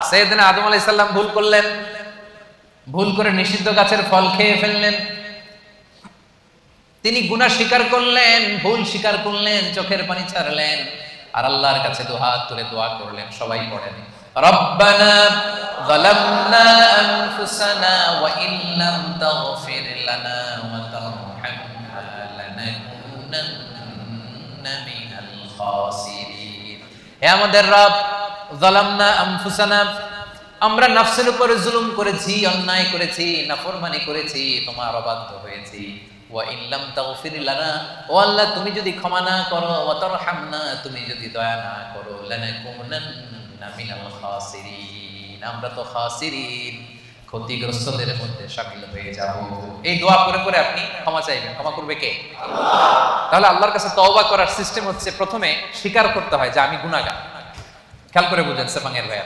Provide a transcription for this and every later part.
সাইয়েদনা আদম আলাইহিস সালাম ভুল করলেন, ভুল করে নিষিদ্ধ গাছের ফল খেয়ে ফেললেন। তিনি গুনাহ স্বীকার করলেন, ভুল স্বীকার করলেন, চোখের পানি ছাড়লেন আর আল্লাহর কাছে দুহাত তুলে দোয়া করলেন। সবাই পড়েন, রব্বানা যালামনা আনফুসানা ওয়া ইল্লাম তাগফির লানা ওয়া তারহামনা লানাকুনান্না মিনাল খাসিরিন। হে আমাদের রব, যালামনা আনফুসানা, আমরা নফসের উপর জুলুম করেছি, অন্যায় করেছি, নাফরমানি করেছি, তোমার অবাধ্য হয়েছি। ওয়া ইল্লাম তাগফির লানা, ও আল্লাহ তুমি যদি ক্ষমা না করো, ওয়া তারহামনা তুমি যদি দয়া না করো, লানাকুনান্না মিনাল খাসিরিন, আমরা তো খাসিরিন, ক্ষতিগ্রস্তদের মধ্যে শামিল হয়ে যাব। এই দোয়া করে করে আপনি ক্ষমা চাইবেন। ক্ষমা করবে কে? আল্লাহ। তাহলে আল্লাহর কাছে তওবা করার সিস্টেম হচ্ছে প্রথমে স্বীকার করতে হয় যে আমি গুনাহগার। খেয়াল করে বুঝেন সেপাঙের ভাইয়া,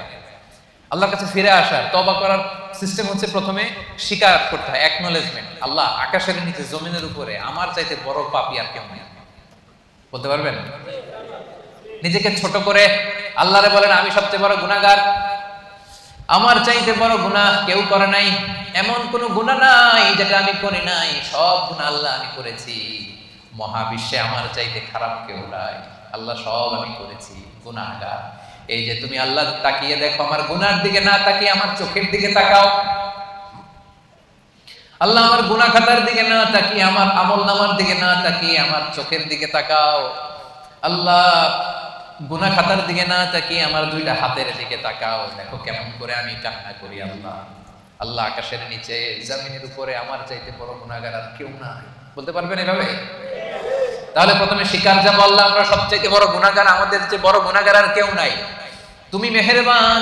আল্লাহর কাছে ফিরে আসার তওবা করার সিস্টেম হচ্ছে প্রথমে স্বীকার করতে হয়, অ্যাকনলেজমেন্ট। আল্লাহ, আকাশের নিচে জমিনের উপরে আমার চাইতে বড় পাপী আর কেউ নেই। বলতে পারবেন? নিজেকে ছোট করে আল্লাহরে বলেন আমি সবচেয়ে বড় গুনাহগার, আমার চাইতে বড় গুনাহ কেউ করে নাই, এমন কোন গুনাহ নাই যেটা আমি করি নাই, সব গুনাহ আল্লাহ আমি করেছি, মহাবিশ্বে আমার চাইতে খারাপ কেউ নাই, আল্লাহ সব আমি করেছি, গুনাহগার। এই যে তুমি আল্লাহ তাকিয়ে দেখো, আমার গুনার দিকে না তাকিয়ে আমার চোখের দিকে তাকাও। আল্লাহ আমার গুনাহ খাতার দিকে না তাকিয়ে, আমার আমলনামার দিকে না তাকিয়ে আমার চোখের দিকে তাকাও। আল্লাহ গুনাহ খাতার দিকে না তাকিয়ে আমার দুইটা হাতের দিকে তাকাও, দেখো কেমন করে আমি কান্না করি। আল্লাহ, আল্লাহ আকাশের নিচে জমিনের উপরে আমার চাইতে বড় গুনাহগার আর কেউ নাই। বলতে পারবেন এভাবে? তাহলে প্রথমে স্বীকার যাব, আল্লাহ আমরা সবচেয়ে বড় গুনাহগার, আমাদের চেয়ে বড় গুনাহগার আর কেউ নাই, তুমি মেহেরবান,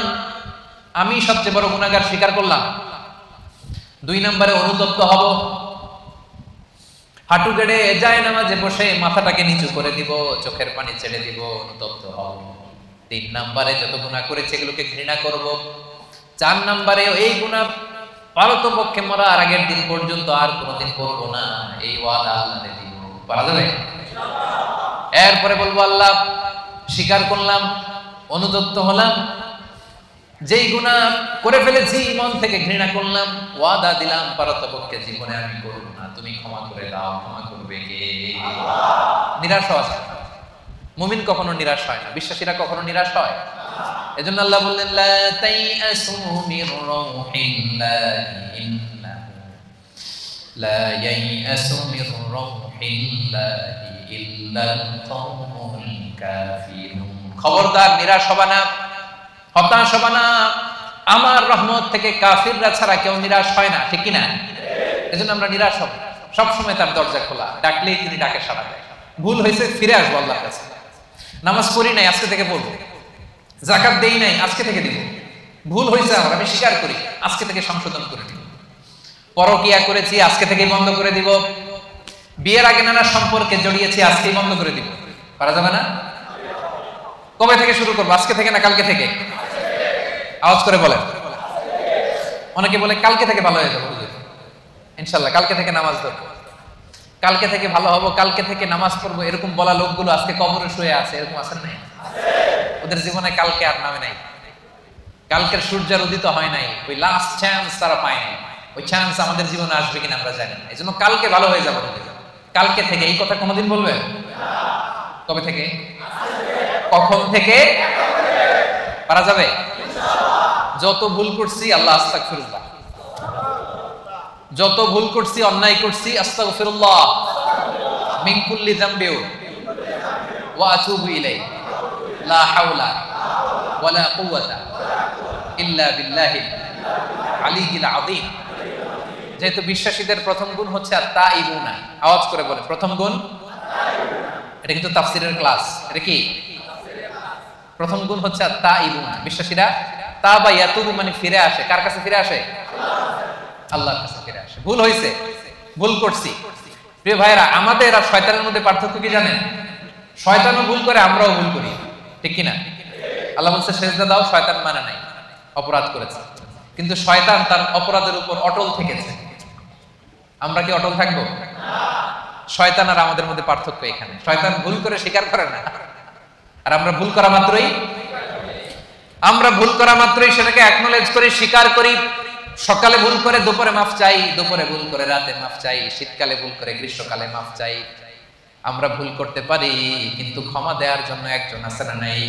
আমি সবচেয়ে বড় গুনাহগার, স্বীকার করলাম। 2 নম্বরে অনুতপ্ত হব, হাঁটু গেড়ে যায় নামাজে বসে মাথাটাকে নিচু করে দিব, চোখের পানি ছেড়ে দিব, অনুতপ্ত হব। 3 নম্বরে যত গুনাহ করেছে এগুলোকে ঘৃণা করব। 4 নম্বরে এই গুনাহ পারতপক্ষে মরার আগের দিন পর্যন্ত আর কোনোদিন করব না, এই ওয়াদা আল্লাহকে দিব। পারা যাবে? এরপরে বলবো আল্লাহ স্বীকার করলাম, অনুতপ্ত হলাম, যেই গুনাহ করে ফেলেছি মন থেকে ঘৃণা করলাম, ওয়াদা দিলাম পারতপক্ষে জীবনে আমি করব না, তুমি ক্ষমা করে দাও। ক্ষমা করবে কে? নিরাশ হওয়া যায় না। মুমিন কখনো নিরাশ হয় না, বিশ্বাসীরা কখনো নিরাশ হয়। এজন্য আল্লাহ বললেন লা তাইআসু মির রাউহিল্লাহি ইন্নাহু লা ইয়াইআসু মির রাউহিল্লাহি ইল্লাল কওমুল কাফিরুন। খবরদার নিরাশ হবা না, হতাশ হবা না, আমার রহমত থেকে কাফিররা ছাড়া কেউ নিরাশ হয় না, ঠিক কি না? এজন্য আমরা নিরাশ হব, সব সময় তার দরজা খোলা, ডাকলেই তিনি ডাকে সাড়া দেয়। ভুল হয়েছে ফিরে আসবো আল্লাহর কাছে। নামাজ পড়ি নাই, আজকে থেকে পড়বো। যাকাত দেই নাই, আজকে থেকে দিব। ভুল হয়েছে আমার, আমি স্বীকার করি, আজকে থেকে সংশোধন করে দিব। পরকিয়া করেছি, আজকে থেকেই বন্ধ করে দিব। বিয়ের আগে নানা সম্পর্কে জড়িয়েছি, আজকেই বন্ধ করে দিব। পারা যাবে না? কবে থেকে শুরু করবো? আজকে থেকে না কালকে থেকে? আওয়াজ করে বলেন। অনেকে বলে কালকে থেকে ভালো হয়ে যাবো। ইনশাল্লাহ কালকে থেকে নামাজ ধরবো, কালকে থেকে ভালো হবো, কালকে থেকে নামাজ পড়বো, এরকম বলা লোকগুলো আজকে কবরে শুয়ে আছে, এরকম আছেন নাই? ওদের জীবনে কালকে আর নামে নাই, কালকের সূর্যের উদিত হয় নাই, ওই লাস্ট চান্স তারা পায় নাই। ওই চান্স আমাদের জীবনে আসবে কিনা আমরা জানি না। এই জন্য কালকে ভালো হয়ে যাবো, কালকে থেকে। এই কথা কোনোদিন বলবে? কবে থেকে? কখন থেকে? পারা যাবে? যত ভুল করছি আল্লাহ আস্তাগফিরুল্লাহ, যত ভুল করছি, অন্যায় করছি, আস্তাগফিরুল্লাহ মিন কুল্লি যামবি ওয়া আতুবু ইলাইহি লা হাওলা ওয়ালা কুওয়াতা ইল্লা বিল্লাহিল আলিয়্যিল আযীম। যেহেতু বিশ্বাসীদের প্রথম গুণ হচ্ছে আত-তাইবুনা, আওয়াজ করে বলে প্রথম গুণ। এটা কিন্তু তাফসীরের ক্লাস। এটা কি? প্রথম গুণ হচ্ছে আত-তাইবুনা। বিশ্বাসীরা তাবা ইয়াতুবু মানে ফিরে আসে। কার কাছে ফিরে আসে? আল্লাহর কাছে ফিরে আসে। ভুল হয়েছে, ভুল করছি। প্রিয় ভাইরা, আমাদের আর শয়তানের মধ্যে পার্থক্য কি জানেন? শয়তানও ভুল করে, আমরাও ভুল করি, ঠিক কি না? আল্লাহ বলছে সেজদা দাও, শয়তান মানে নাই, অপরাধ করেছে। কিন্তু শয়তান তার অপরাধের উপর অটল থেকেছে। আমরা কি অটল থাকবো? শয়তান আর আমাদের মধ্যে পার্থক্য এখানে। শয়তান ভুল করে স্বীকার করে না, আর আমরা ভুল করা মাত্রই। আমরা ভুল করা মাত্রই সেটাকে অ্যাকনোলেজ করি, স্বীকার করি। সকালে ভুল করে দুপুরে মাফ চাই, দুপুরে ভুল করে রাতে মাফ চাই, শীতকালে ভুল করে গ্রীষ্মকালে মাফ চাই। আমরা ভুল করতে পারি, কিন্তু ক্ষমা দেওয়ার জন্য একজন আছে না নাই?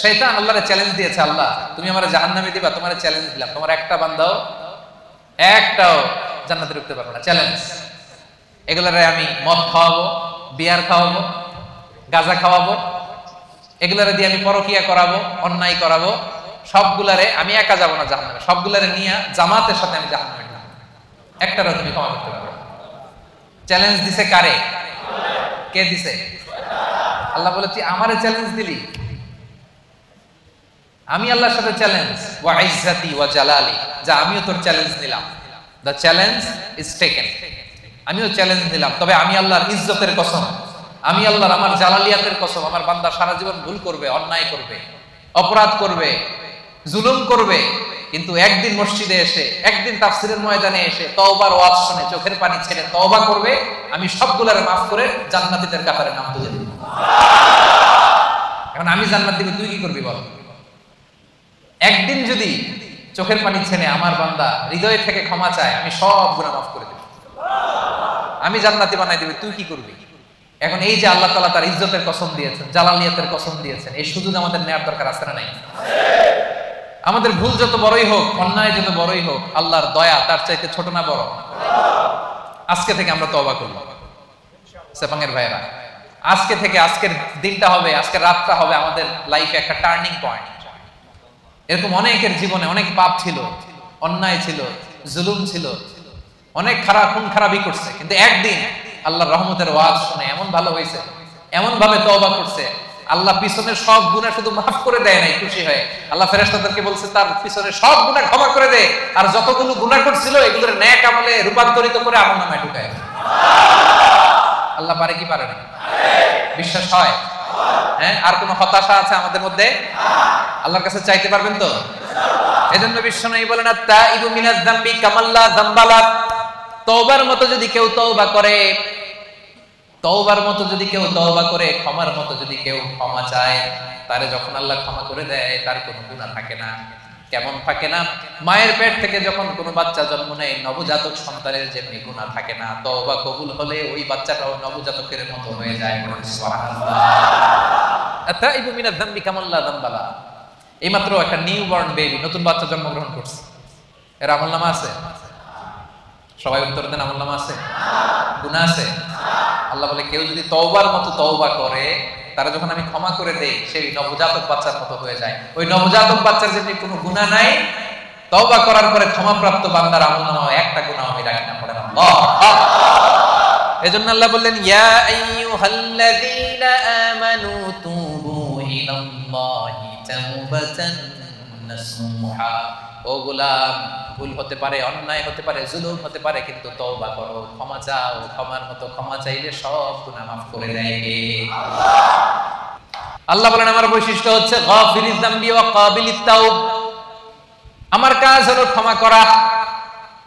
শয়তান আল্লাহরে চ্যালেঞ্জ দিয়েছে, আল্লাহ তুমি আমারে জাহান্নামে দিবা, তোমারে চ্যালেঞ্জ দিলাম, তোমার একটা বান্দাও একটাও জান্নাতে ঢুকতে পারবে না, চ্যালেঞ্জ। এগুলারে আমি মদ খাওয়াবো, বিয়ার খাওয়াবো, গাঁজা খাওয়াবো, এগুলারে দিয়ে আমি পরকিয়া করাবো, অন্যায় করাবো, সবগুলারে আমি একা যাবো না জাহান্নামে, সবগুলারে নিয়ে জামাতের সাথে আমি জাহান্নামে ঢুকবো, একটারও তুমি ক্ষমা করতে পারবে না। চ্যালেঞ্জ দিছে কারে? কে দিছে? আল্লাহ বলে তুই আমারে চ্যালেঞ্জ দিলি, আমি আল্লাহর সাথে চ্যালেঞ্জ, ওয়া ইজ্জাতি ওয়া জালালি, যা আমিও তোর চ্যালেঞ্জ নিলাম, দ্য চ্যালেঞ্জ ইজ টেকেন, আমিও চ্যালেঞ্জ নিলাম। তবে আমি আল্লাহর ইজ্জতের কসম, আমি আল্লাহর আমার জালালিয়াতের কসম, আমার বান্দা সারা জীবন ভুল করবে, অন্যায় করবে, অপরাধ করবে, জুলুম করবে, কিন্তু একদিন মসজিদে এসে, একদিন তাফসীরের ময়দানে এসে তওবার ওয়াজ শুনে চোখের পানি ছেড়ে তওবা করবে, আমি সবগুলারে মাফ করে জান্নাতীদের কাতারে নাম তুলে দেব। এখন আমি জান্নাত দিব, তুই কি করবি বল? একদিন যদি চোখের পানি ছেড়ে আমার বান্দা হৃদয় থেকে ক্ষমা চায়, আমি সব গুনাহ মাফ করে দেব, আমি জান্নাতি বানাই দেব, তুই কি করবি? এখন এই যে আল্লাহ তাআলা তার ইজ্জতের কসম দিয়েছেন, জালালিয়াতের কসম দিয়েছেন, এই সুযোগ আমাদের নেওয়ার দরকার আছে না নাই? আমাদের ভুল যত বড়ই হোক, অন্যায় যত বড়ই হোক, আল্লাহর দয়া তার চাইতে ছোট না বড়? আজকে থেকে আমরা তওবা করব সেপাঙের ভাইরা, আজকে থেকে, আজকের দিনটা হবে, আজকের রাতটা হবে আমাদের লাইফে একটা টার্নিং পয়েন্ট। এরকম অনেকের জীবনে অনেক পাপ ছিল, অন্যায় ছিল, জুলুম ছিল, অনেক খারাপ খুন খারাপি করছে, কিন্তু একদিন আল্লাহর রহমতের ওয়াজ শুনে এমন ভালো হয়েছে, এমন ভাবে তওবা করছে, আল্লাহ পিছনের সব গুনাহ শুধু মাফ করে দেয় নাই, খুশি হয়ে আল্লাহ ফেরেশতাদেরকে বলছে তার পিছনের সব গুনাহ ক্ষমা করে দে, আর যতগুলো গুনাহ করছিল এগুলোর নেক আমলে রূপান্তরিত করে আমলনামায় ঢুকায়। আল্লাহ পারে কি পারে না? বিশ্বাস হয়? হ্যাঁ, আর কোনো হতাশা আছে আমাদের মধ্যে? আল্লাহর কাছে চাইতে পারবেন তো? এজন্য বিশ্বনবী বলেন আত-তাইবু মিনাজ যামবি কামাল্লা যামবালা, তওবার মতো যদি কেউ তওবা করে, তওবার মতো যদি কেউ তওবা করে, ক্ষমার মতো যদি কেউ ক্ষমা চায়, তারে যখন আল্লাহ ক্ষমা করে দেয় তার কোনো গুনাহ থাকে না। কেমন থাকে না? মায়ের পেট থেকে যখন কোনো বাচ্চা জন্ম নেয়, নবজাতক সন্তানের যেমনি গুনাহ থাকে না, তওবা কবুল হলে ওই বাচ্চাটাও নবজাতকের মতো হয়ে যায়। সুবহানাল্লাহ। আত-তাইবু মিনাজ যামবি কামাল্লা যামবালা, এইমাত্র একটা নিউ বর্ন বেবি, নতুন বাচ্চা জন্মগ্রহণ করছে, এর আমলনামা আছে? সবাই উত্তর দেন, আমলনামা আছে? গুনাহ আছে? আল্লাহ বলে কেউ যদি তওবার মতো তওবা করে, তারা যখন আমি ক্ষমা করে দেই, সেই নবজাতক বাচ্চার মতো হয়ে যায়। ওই নবজাতক বাচ্চার যেমনি কোনো গুনাহ নাই, তওবা করার পরে ক্ষমাপ্রাপ্ত বান্দার আমলনামা একটা গুনাহ আমি রাখি না, পড়েন আল্লাহ। এজন্য আল্লাহ বললেন ইয়া আইয়ুহাল্লাযীনা আমানু তুবু ইলাল্লাহি তাওবাতান নাসুহা, ও গোলাম, ভুল হতে পারে, অন্যায় হতে পারে, জুলুম হতে পারে, কিন্তু তওবা করো, ক্ষমা চাও, ক্ষমার মতো ক্ষমা চাইলে সব গুনাহ মাফ করে দেয় কে? আল্লাহ বলেন আমার বৈশিষ্ট্য হচ্ছে গাফিরিয যামবি ওয়া কাবিলিত তাওব, আমার কাজ হলো ক্ষমা করা,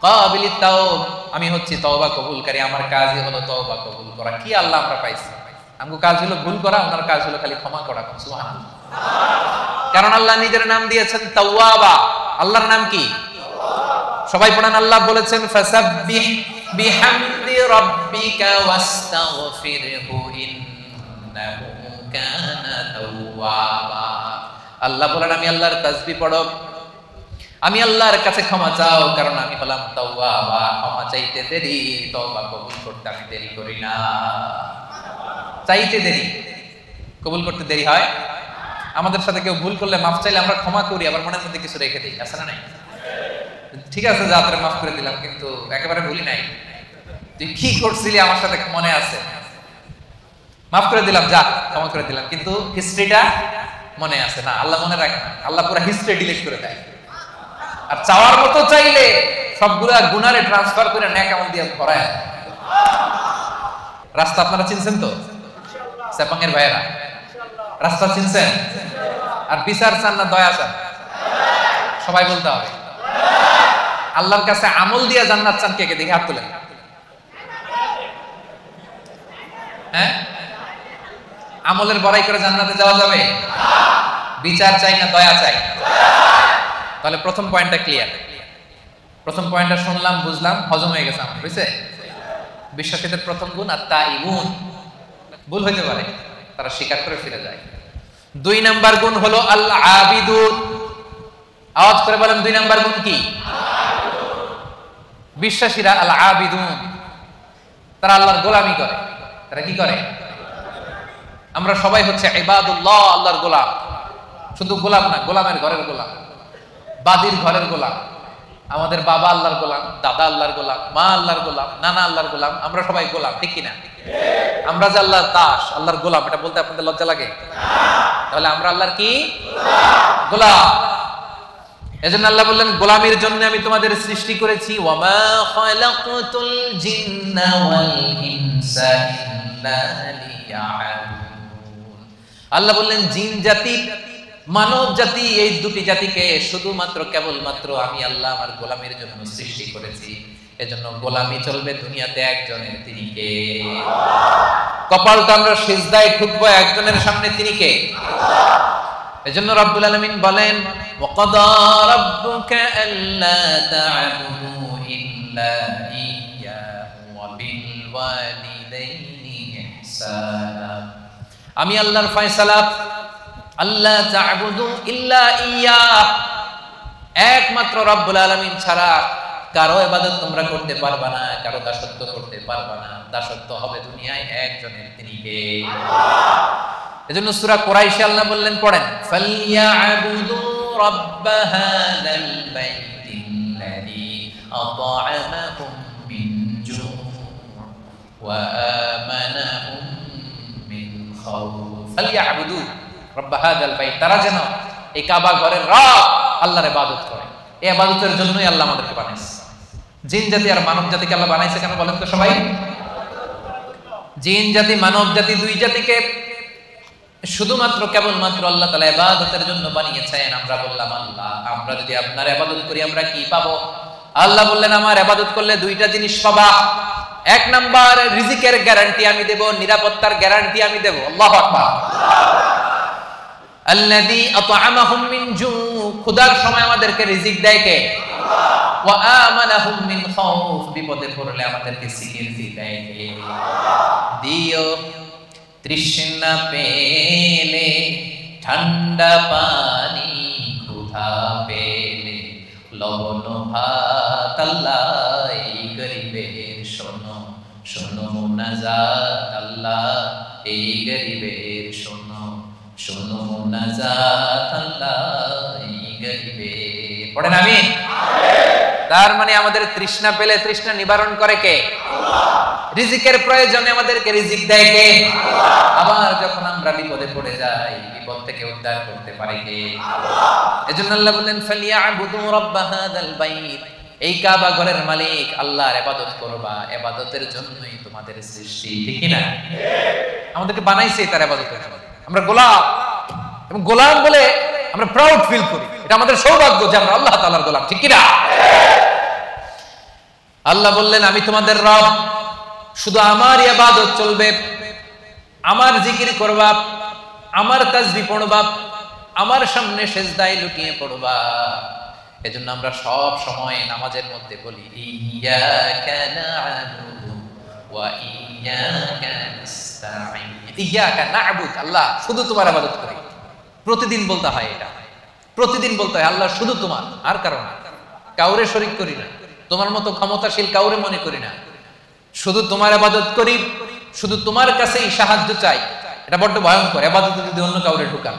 কাবিলিত তাওব, আমি হচ্ছি তওবা কবুলকারী, আমার কাজই হলো তওবা কবুল করা। কি আল্লাহ আমরা পাইছি? আমগো কাজ হলো ভুল করা, ওনার কাজ হলো খালি ক্ষমা করা। সুবহানাল্লাহ। কারণ আল্লাহ নিজের নাম দিয়েছেন তাওয়াবা। আল্লাহর নাম কি? সবাই পড়েন, আল্লাহ বলেছেন ফাসাব্বিহ বিহামদি রাব্বিকা ওয়াস্তাগফিরহু ইন্নাহু কানা তাওয়াবা। আল্লাহ বলেন আমি আল্লাহর তাসবিহ পড়ো, আমি আল্লাহর কাছে ক্ষমা চাও, কারণ আমি হলাম তাওয়াবা, ক্ষমা চাইতে দেরি, তওবা কবুল করতে আমি দেরি করি না। চাইতে দেরি, কবুল করতে দেরি হয়? আমাদের সাথে কেউ ভুল করলে মাফ চাইলে আমরা ক্ষমা করি, আবার মনের মধ্যে কিছু রেখে দিই, আছে না নাই? ঠিক আছে যা তোরে মাফ করে দিলাম, কিন্তু একেবারে ভুলি নাই, তুই কি করছিলি আমার সাথে মনে আছে, মাফ করে দিলাম, যা ক্ষমা করে দিলাম, কিন্তু হিস্ট্রিটা মনে আছে না। আল্লাহ মনে রাখে না, আল্লাহ পুরো হিস্ট্রি ডিলিট করে দেয়। আর চাওয়ার মতো চাইলে সবগুলা গুনারে ট্রান্সফার করে নেক আমল দিয়ে ভরায়। রাস্তা আপনারা চিনছেন তো? সেপাঙের ভাইয়েরা রাস্তা চিনছেন? আর বিচার চান না দয়া চান? সবাই বলতে হবে। আল্লাহর কাছে আমল দিয়া জান্নাত চান কে কে? দেখে হাত তুলেন। হ্যাঁ, আমলের বড়াই করে জান্নাতে যাওয়া যাবে? বিচার চাই না দয়া চাই? তাহলে প্রথম পয়েন্টটা ক্লিয়ার। প্রথম পয়েন্টটা শুনলাম, বুঝলাম, হজম হয়ে গেছে আমার, বুঝছে? বিশ্বাসীদের প্রথম গুণ আত-তাইবুন। ভুল হইতে পারে, তারা স্বীকার করে ফিরে যায়। 2 নাম্বার গুণ হলো আল-আবিদুন। আওয়াজ করে বলেন 2 নাম্বার গুণ কি? বিশ্বাসীরা আল-আবিদুন, তারা আল্লাহর গোলামি করে। তারা কি করে? আমরা সবাই হচ্ছে ইবাদুল্লাহ, আল্লাহর গোলাম। শুধু গোলাম না, গোলামের ঘরের গোলাম, বাদীর ঘরের গোলাম। আমাদের বাবা আল্লাহর গোলাম, দাদা আল্লাহর গোলাম, মা আল্লাহর গোলাম, নানা আল্লাহর গোলাম। আমরা সবাই গোলাম, ঠিক কিনা? আমরা যে আল্লাহর দাস, আল্লাহর গোলাম, এটা বলতে আপনাদের লজ্জা লাগে? তাহলে আমরা আল্লাহর কি? গোলাম। এজন্য আল্লাহ বললেন, গোলামির জন্য আমি তোমাদের সৃষ্টি করেছি। ওয়ামা খালাকতুল জিন্না ওয়াল ইনসা ইল্লা লিয়াবুদুন। আল্লাহ বললেন, জিন জাতি, মানব জাতি, এই দুটি জাতিকে শুধুমাত্র কেবলমাত্র আমি আল্লাহ আমার গোলামের জন্য সৃষ্টি করেছি। এজন্য গোলামি চলবে দুনিয়াতে একজনের, তিনি কে? কপালটা আমরা সিজদায় ঠুকবো একজনের সামনে, তিনি কে? এজন্য রব্বুল আলামিন বলেন, ওয়াকাদা রাব্বুকা আল্লা তা'বুদু ইল্লা ইয়্যাহু ওয়া বিল ওয়ালিদাইনি ইহসানা। আমি আল্লাহর ফয়সালা, আল্লাহ তা'বুদু ইল্লা ইয়্যাহ, একমাত্র রব্বুল আলামিন ছাড়া কারো ইবাদত তোমরা করতে পারবা না, কারো দাসত্ব করতে পারবা না। দাসত্ব হবে দুনিয়ায় একজনের, তিনি কে? এজন্য সূরা কুরাইশে আল্লাহ বললেন, পড়েন, ফালইয়াবুদু রাব্ব হাযাল বাইতিল্লাযী আত'আমাহুম মিন জু' ওয়া আমানাহুম মিন খাউফ। ফালইয়াবুদু রাব্ব হাযাল বাইত, তারা যেন এই কাবা ঘরের রব আল্লাহর ইবাদত করে। এই ইবাদতের জন্যই আল্লাহ আমাদেরকে বানাইছে। জিন জাতি আর মানব জাতিকে আল্লাহ বানাইছে কেন বলেন তো সবাই? জিন জাতি মানব জাতি দুই জাতিকে শুধুমাত্র কেবলমাত্র আল্লাহ তাআলা ইবাদতের জন্য বানিয়েছেন। আমরা বললাম, আল্লাহ, আমরা যদি আপনার ইবাদত করি আমরা কি পাবো? আল্লাহ বললেন, আমার ইবাদত করলে দুইটা জিনিস পাবা। 1 নাম্বার, রিজিকের গ্যারান্টি আমি দেব, নিরাপত্তার গ্যারান্টি আমি দেব। আল্লাহু আকবার। আল্লাযী আত'আমাহুম মিন জু', ক্ষুধার সময় আমাদেরকে রিজিক দেয় কে? আল্লাহ। ওয়া আমানাহুম মিন খাউফ, বিপদে পড়লে আমাদেরকে সিকিউরিটি দেয় কে? দিও। তৃষ্ণা পেলে ঠান্ডা পানি, ক্ষুধা পেলে লবণ ভাত, আল্লাহ এই গরিবের শোনো শোনো মুনাজাত, আল্লাহ এই গরিবের শোনো শোনো মুনাজাত, আল্লাহ এই গরিবের। পড়েন আমিন। তার মানে আমাদের তৃষ্ণা পেলে তৃষ্ণা নিবারণ করে কে? আল্লাহ। রিজিকের প্রয়োজনে আমাদেরকে রিজিক দেয় কে? আল্লাহ। আবার যখন আমরা বিপদে পড়ে যাই, বিপদ থেকে উদ্ধার করতে পারে কে? আল্লাহ। এজন্য আল্লাহ বলেন, ফালিয়াবুদু রাব্ব হাযাল বাইত, এই কাবা ঘরের মালিক আল্লাহর ইবাদত করবা, ইবাদতের জন্যই তোমাদের সৃষ্টি, ঠিক কি না? আমাদেরকে বানাইছে তার ইবাদতের জন্য। আমরা গোলাম, এবং গোলাম বলে আমরা প্রাউড ফিল করি। এটা আমাদের সৌভাগ্য যে আমরা আল্লাহ তাআলার গোলাম, ঠিক কি না? আল্লাহ বললেন, আমি তোমাদের রব, শুধু আমার ইবাদত চলবে, আমার জিকির করবা, আমার তাসবিহ পড়বা, আমার সামনে সিজদায় লুটিয়ে পড়বা। এজন্য আমরা সব সময় নামাজের মধ্যে বলি, ইয়্যাকা না'বুদু ওয়া ইয়্যাকা নাস্তাঈন। ইয়্যাকা না'বুদ, আল্লাহ শুধু তোমার ইবাদত করি। প্রতিদিন বলতে হয়, এটা প্রতিদিন বলতে হয়, আল্লাহ শুধু তোমার, আর কারো না, কাউরে শরীক করি না, তোমার মতো ক্ষমতাশীল কাউরে মনে করি না, শুধু তোমার ইবাদত করি, শুধু তোমার কাছেই সাহায্য চাই। এটা বড্ড ভয়ঙ্কর। ইবাদতে যদি অন্য কাউরে ঢুকান,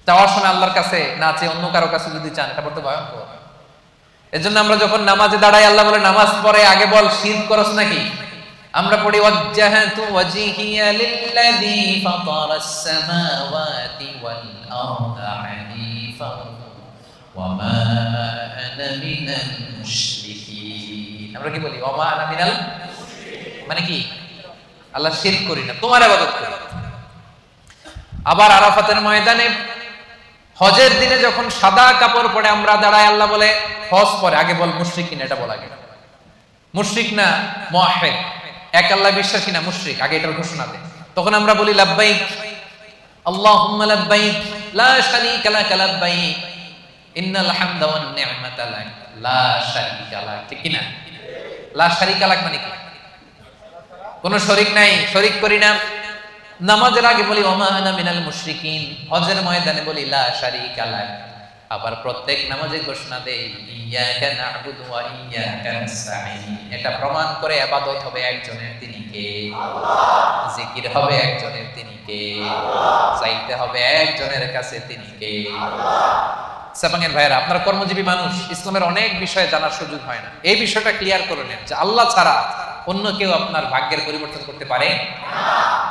চাওয়ার সময় আল্লাহর কাছে না চেয়ে অন্য কারো কাছে যদি চান, এটা বড্ড ভয়ঙ্কর। এজন্য আমরা যখন নামাজে দাঁড়াই, আল্লাহ বলে, নামাজ পড়ে আগে বল শিরক করছ নাকি? আমরা পড়ি, ওয়াজ্জাহাতু ওয়াজহিয়া লিল্লাযী ফাতারাস সামাওয়াতি ওয়াল আরদা হানিফা ওয়া মা আনা মিনাল মুশরিকিন। আমরা কি বলি? ওয়া মা আনা মিনাল মুশরিকিন, মানে কি? আল্লাহ শিরক করি না, তোমার ইবাদত করি। আবার আরাফাতের ময়দানে হজের দিনে যখন সাদা কাপড় পরে আমরা দাঁড়াই, আল্লাহ বলে, হজ পরে আগে বল মুশরিকিন, এটা বলা আগে। মুশরিক না মুওয়াহহিদ, এক আল্লাহ বিশ্বাসী না, মুশরিক, আগে এটার ঘোষণা দেয়। তখন আমরা বলি লাব্বাইক আল্লাহুম্মা লাব্বাইক লা শারীকা লাক লাব্বাইক ইন্নাল হামদা ওয়ান নি'মাতা লাক লা শারীকা লাক। ঠিক কি না? লা শারীকা লাক মানে কি? কোনো শরীক নাই, শরীক করি না। নামাজের আগে বলি ওয়া মা আনা মিনাল মুশরিকিন, হজের ময়দানে বলি লা শারীকা লাক। আবার প্রত্যেক নামাজে ঘোষণা দেই ইয়্যাকা না'বুদু ওয়া ইয়্যাকা নাস্তাঈন। এটা প্রমাণ করে ইবাদত হবে একজনের, তিনি কে? আল্লাহ। জিকির হবে একজনের, তিনি কে? আল্লাহ। চাইতে হবে একজনের কাছে, তিনি কে? আল্লাহ। সাপাঙ্গের ভাইরা, আপনারা কর্মজীবী মানুষ, ইসলামের অনেক বিষয়ে জানার সুযোগ হয় না। এই বিষয়টা ক্লিয়ার করে নেন যে আল্লাহ ছাড়া অন্য কেউ আপনার ভাগ্যের পরিবর্তন করতে পারে না।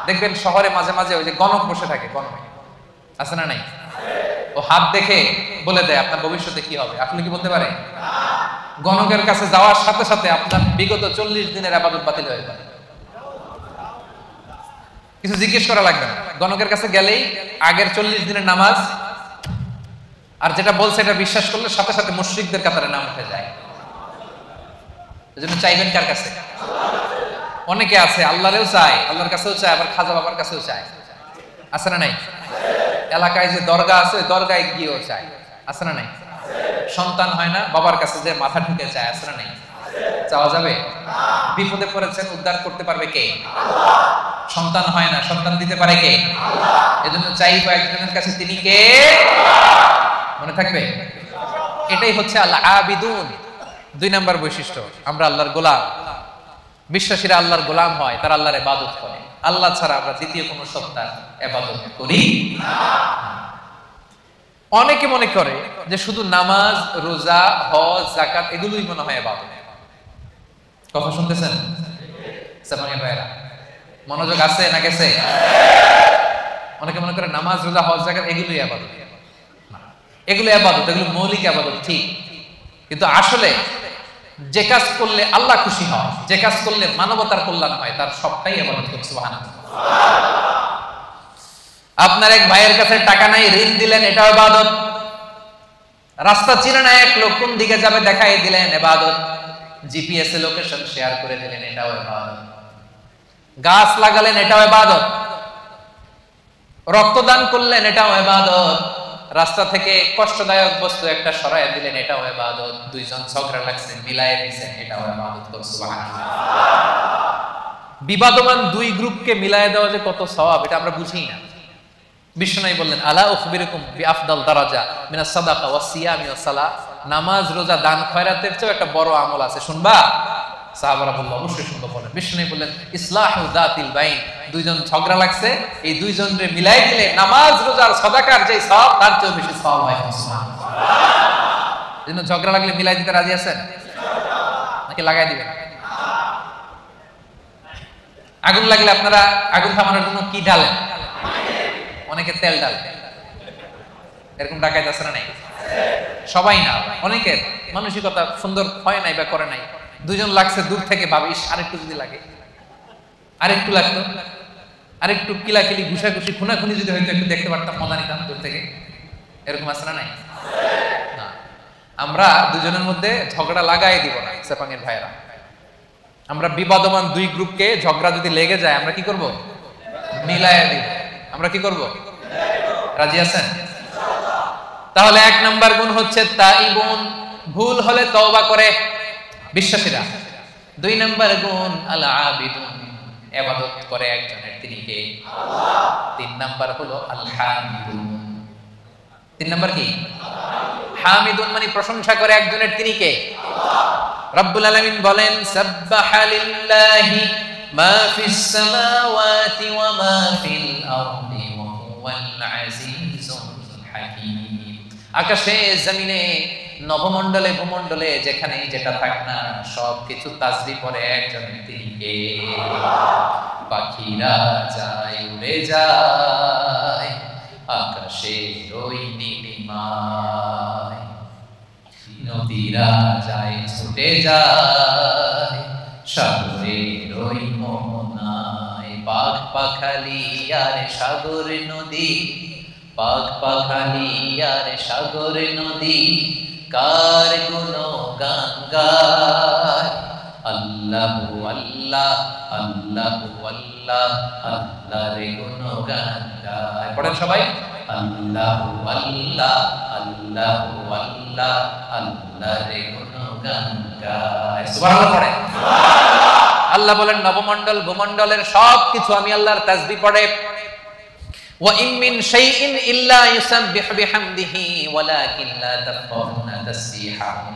দেখবেন শহরে মাঝে মাঝে ওই যে গণক বসে থাকে, গণক আছে না নাই? ও হাত দেখে বলে দেয় আপনার ভবিষ্যতে কি হবে। আপনি কি বলতে পারে? গণকের কাছে যাওয়ার সাথে সাথে আপনার বিগত 40 দিনের ইবাদত বাতিল হয়ে যাবে। কিছু জিজ্ঞেস করা লাগবে না, গণকের কাছে গেলেই আগের 40 দিনের নামাজ আর যেটা বলছে এটা বিশ্বাস করলে সাথে সাথে মুশরিকদের কাতারে নাম উঠে যায়। এজন্য চাইবেন কার কাছে? অনেকে আছে আল্লাহরেও চায়, আল্লাহর কাছেও চায়, আবার খাজা বাবার কাছেও চায়। আছে না নাই? এলাকায় যে দরগা আছে ওই দরগায় গিয়েও চায়। আছে না নাই? সন্তান হয় না, বাবার কাছে যে মাথা ঠুকে চায়। আছে না নাই? চাওয়া যাবে? বিপদে পড়েছেন, উদ্ধার করতে পারবে কে? আল্লাহ। সন্তান হয় না, সন্তান দিতে পারে কে? আল্লাহ। এজন্য চাইবো একজনের কাছে, তিনি কে? মনে থাকবে? এটাই হচ্ছে আল আবিদুন। 2 নাম্বার বৈশিষ্ট্য, আমরা আল্লাহর গোলাম। বিশ্বাসীরা আল্লাহর গোলাম হয়, তারা আল্লাহর ইবাদত করে। আল্লাহ ছাড়া আমরা দ্বিতীয় কোনো সত্তার ইবাদত করি না। অনেকে মনে করে যে শুধু নামাজ, রোজা, হজ, যাকাত এগুলোই মনে হয় ইবাদত। কথা শুনতেছেন? সামান্য ভাইরা, মনোযোগ আছে না গেছে? অনেকে মনে করে নামাজ, রোজা, হজ, যাকাত এগুলোই ইবাদত। এগুলো ইবাদত, এগুলো মৌলিক ইবাদত, ঠিক। কিন্তু আসলে যে কাজ করলে আল্লাহ খুশি হয়, যে কাজ করলে মানবতার কল্যাণ হয়, তার সবটাই ইবাদত করতে। সুবহানাল্লাহ। আপনার এক ভাইয়ের কাছে টাকা নাই, ঋণ দিলেন, এটাও ইবাদত। রাস্তা চিনে না এক লোক, কোন দিকে যাবে দেখাই দিলেন, ইবাদত। জিপিএস এ লোকেশন শেয়ার করে দিলেন, এটাও ইবাদত। গাছ লাগালেন, এটাও ইবাদত। রক্তদান করলেন, এটাও ইবাদত। রাস্তা থেকে কষ্টদায়ক বস্তু একটা সরায় দিলেন, এটাও ইবাদত। 2 জন ঝগড়া লাগছেন, মিলায়ে দিয়েছেন, এটাও ইবাদত করতে। সুবহানাল্লাহ। বিবাদমান 2 গ্রুপকে মিলায়ে দেওয়া যে কত সওয়াব, এটা আমরা বুঝি না। বিশ্বনবী বললেন আলা উখবিরুকুম বিআফদাল দারাজা মিনাস সাদাকা ওয়াস সিয়ামি ওয়াস সালাহ। নামাজ, রোজা, দান, খয়রাতের চেয়ে একটা বড় আমল আছে, শুনবা? সাহাবারা বলল অবশ্যই শুনবো। বলেন। বিশ্বনবী বললেন ইসলাহু যাতিল বাইন। 2 জন ঝগড়া লাগছে, এই 2 জনরে মিলাই দিলে নামাজ, রোজা আর সাদাকার যে সওয়াব তার চেয়ে বেশি সওয়াব হয়। সুবহানাল্লাহ। এজন্য ঝগড়া লাগলে মিলাই দিতে রাজি আছেন নাকি লাগাই দিবেন? আগুন লাগলে আপনারা আগুন থামানোর জন্য কি ঢালেন? অনেকে তেল ঢালে। এরকম ডাকাইতে আছে না নাই? সবাই না, অনেকের মানসিকতা সুন্দর হয় নাই বা করে নাই। 2 জন লাগছে, দূর থেকে ভাবিস আরেকটু যদি লাগে, আরেকটু লাগতো, আরেকটু কিলাকিলি, ঘুষাঘুষি, খুনাখুনি যদি হয়তো একটু দেখতে পারতাম, মজা নিতাম দূর থেকে। এরকম আছে না নাই? না, আমরা 2 জনের মধ্যে ঝগড়া লাগাই দিব না। সেপাঙ্গের ভাইরা, আমরা বিবাদমান 2 গ্রুপকে ঝগড়া যদি লেগে যায়, আমরা কি করব? মিলাইয়া দিব। আমরা কি করব? রাজি আছেন? তাহলে 1 নাম্বার গুণ হচ্ছে তাইবুন, ভুল হলে তওবা করে বিশ্বাসীরা। 2 নাম্বার গুণ আল আবিদুন, ইবাদত করে একজনের, তিনি কে? আল্লাহ। 3 নাম্বার হলো আল হামিদুন। 3 নাম্বার কি? হামিদুন মানে প্রশংসা করে একজনের, তিনি কে? আল্লাহ। রব্বুল আলামিন বলেন সাব্বাহা লিল্লাহি মা ফিস সামাওয়াতি ওয়া মা ফিল আরদি ওয়া হুয়াল আজিজুল হাকীম। আকাশে, জমিনে, নবমণ্ডলে, ভূমণ্ডলে, যেখানে যেটা থাক না, সবকিছু তাসবিহ করে একজনের, তিনি কে? পাখিরা যায়, উড়ে যায় আকাশে ওই নীলিমায়, নদীরা যায়, ছুটে যায় সাগরের ওই মোহনায়। পাখ পাখালি আর সাগর নদী, পাখ পাখালি আর সাগর নদী, কার গুণগান গায়। আল্লাহু আল্লাহ, আল্লাহু আল্লাহ, আল্লাহর গুণগান গায়। পড়েন সবাই, আল্লাহু আল্লাহ আল্লাহু আল্লাহ আল্লাহ রে গুণগান গায়। সুবহানাল্লাহ পড়ে। আল্লাহ বলেন নবমণ্ডল ভূমণ্ডলের সবকিছু আমি আল্লাহর তাসবিহ পড়ে। ওয়া ইন মিন শাইইন ইল্লা ইউসাব্বিহু বিহামদিহি ওয়ালাকিন লা তাফকাহুনা তাসবিহাহু।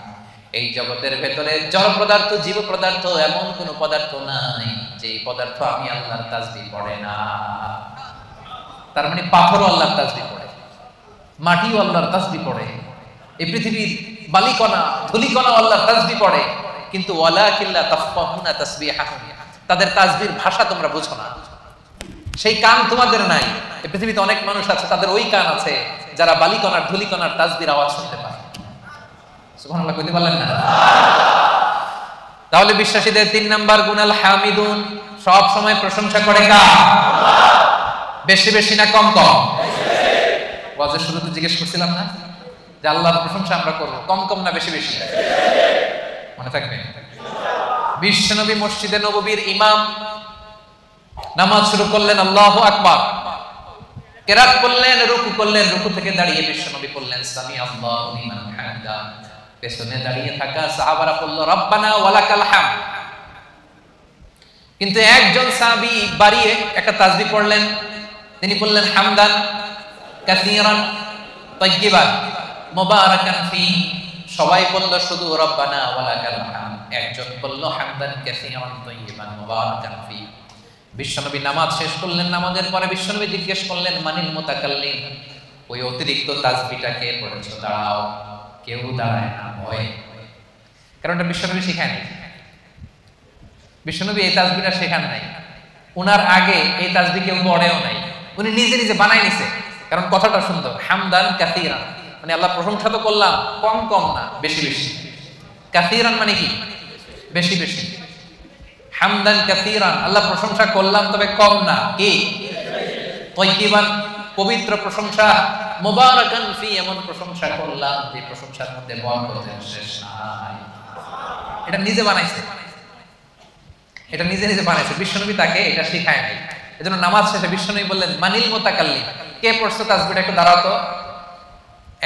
এই জগতের ভেতরে জড় পদার্থ, জীব পদার্থ, এমন কোন পদার্থ নাই যে পদার্থ আমি আল্লাহর তাসবিহ পড়ে না। তার মানে পাথরও আল্লাহর তাসবিহ পড়ে, মাটিও আল্লাহর তাসবিহ পড়ে, এই পৃথিবীর বালিকণা ধুলিকণা আল্লাহর তাসবিহ পড়ে, কিন্তু ওয়ালাকিন লা তাফকাহুনা তাসবিহাহু, তাদের তাসবিহর ভাষা তোমরা বুঝো না। সেই কান তোমাদের নাই। এই পৃথিবীতে অনেক মানুষ আছে তাদের ওই কান আছে যারা বালিকণার ধুলিকণার তাসবিহর আওয়াজ শুনতে পায়। সুবহানাল্লাহ কইতে পারলেন না? তাহলে বিশ্বাসীদের ৩ নাম্বার গুণ আল হামিদুন, সব সময় প্রশংসা করে কার? বেশি বেশি না কম কম? ওয়াজের শুরুতে জিজ্ঞেস করছিলাম না যে আল্লাহর প্রশংসা আমরা করব কম কম না বেশি বেশি? মনে থাকবে। বিশ্বনবী মসজিদে নববীর ইমাম, নামাজ শুরু করলেন আল্লাহু আকবার, কেরাত করলেন, রুকু করলেন, রুকু থেকে দাঁড়িয়ে বিশ্বনবী বললেন সামি আল্লাহু লিমান হামিদা। পেছনে দাঁড়িয়ে থাকা সাহাবারা বলল রব্বানা ওয়ালাকাল হামদ। কিন্তু একজন সাহাবী বাড়িয়ে একটা তাসবিহ পড়লেন, তিনি বললেন হামদান কাসীরান তাইয়্যিবান মুবারাকান ফি। সবাই বলল শুধু রব্বানা ওয়ালাকাল হামদ, একজন বলল হামদান কাসীরান তাইয়্যিবান মুবারাকান ফি। বিশ্বনবী নামাজ শেষ করলেন, নামাজের পরে বিশ্বনবী জিজ্ঞেস করলেন মানিল মুতাকাল্লিম, ওই অতিরিক্ত তাসবিহটা কে পড়েছো? দাঁড়াও। কেউ দাঁড়ায় না, ভয়। কারণ এটা বিশ্বনবী শেখায়নি। বিশ্বনবী এই তাসবিহটা শেখান নাই, উনার আগে এই তাসবিহ কেউ পড়েও নাই, উনি নিজে নিজে বানাই নিছে। কারণ কথাটা সুন্দর, হামদান কাসীরান মানে আল্লাহ প্রশংসা তো করলাম, কম কম না বেশি বেশি। কাসীরান মানে কি? বেশি বেশি। হামদান কাসীরান আল্লাহ প্রশংসা করলাম তবে কম না, কি? তাইয়্যিবান পবিত্র প্রশংসা, মুবারাকান ফি এমন প্রশংসা করলাম যে প্রশংসার মধ্যে বরকতের শেষ নাই। এটা নিজে বানাইছে, এটা নিজে নিজে বানাইছে, বিশ্বনবী তাকে এটা শেখায় নাই। এজন্য নামাজ শেষে বিশ্বনবী বললেন মানিল মুতাকাল্লিম, কে পড়ছো তাসবিহটা একটু দাঁড়াও তো।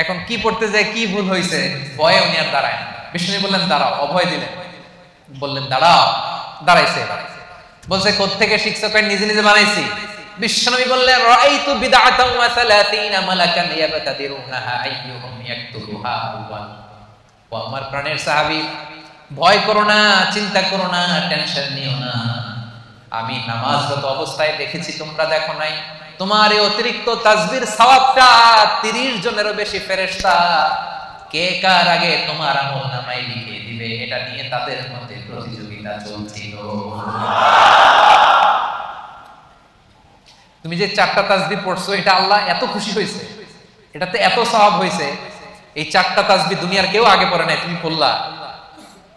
এখন কি পড়তে যায় কি ভুল হইছে, ভয়ে উনি আর দাঁড়ায় না। বিশ্বনবী বললেন দাঁড়াও, অভয় দিলেন, বললেন দাঁড়াও, দাঁড়াইছে। বলছে কোত্থেকে শিখছো? কয় নিজে নিজে বানাইছি। বিশ্বনবী বললেন রাআইতু বিদআতান ওয়া 30 মালাকান ইয়াবতাদিরুনাহা আইয়ুহুম ইয়াকতুবুহা আউয়াল। ও আমার প্রাণের সাহাবী, ভয় করো না, চিন্তা করো না, টেনশন নিও না। আমি নামাজরত অবস্থায় দেখেছি, তোমরা দেখো নাই। তোমার এই অতিরিক্ত তাসবিহর সওয়াবটা 30 জনেরও বেশি ফেরেশতা কে কার আগে তোমার আমলনামায় লিখে দিবে, এটা নিয়ে তাদের মধ্যে প্রতিযোগিতা চলছিল। তুমি যে 4টা তাসবিহ পড়ছো, এটা আল্লাহ এত খুশি হয়েছে, এটাতে এত সওয়াব হয়েছে। এই 4টা তাসবিহ দুনিয়ার কেউ আগে পড়ে নাই, তুমি পড়লা।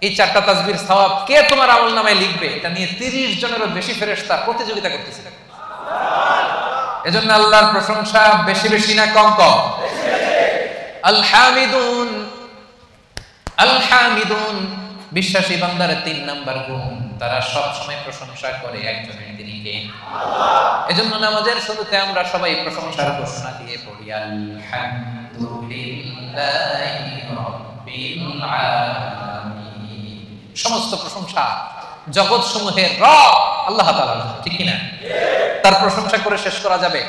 এই 4টা তাসবিহর সওয়াব কে তোমার আমলনামায় লিখবে, এটা নিয়ে 30 জনেরও বেশি ফেরেশতা প্রতিযোগিতা করতেছে। এজন্য আল্লাহর প্রশংসা বেশি বেশি না কম কম? আল হামিদুন, আল হামিদুন বিশ্বাসী বান্দার 3 নাম্বার গুণ, তারা সব সময় প্রশংসা করে একজনের, তিনি কে? আল্লাহ। এজন্য নামাজের শুরুতে আমরা সবাই প্রশংসার ঘোষণা দিয়ে পড়ি আলহামদুলিল্লাহি রাব্বিল আলামিন। সমস্ত প্রশংসা জগৎ সমূহের রব আল্লাহ তাআলার, ঠিক কি না? তার প্রশংসা করে শেষ করা যাবে?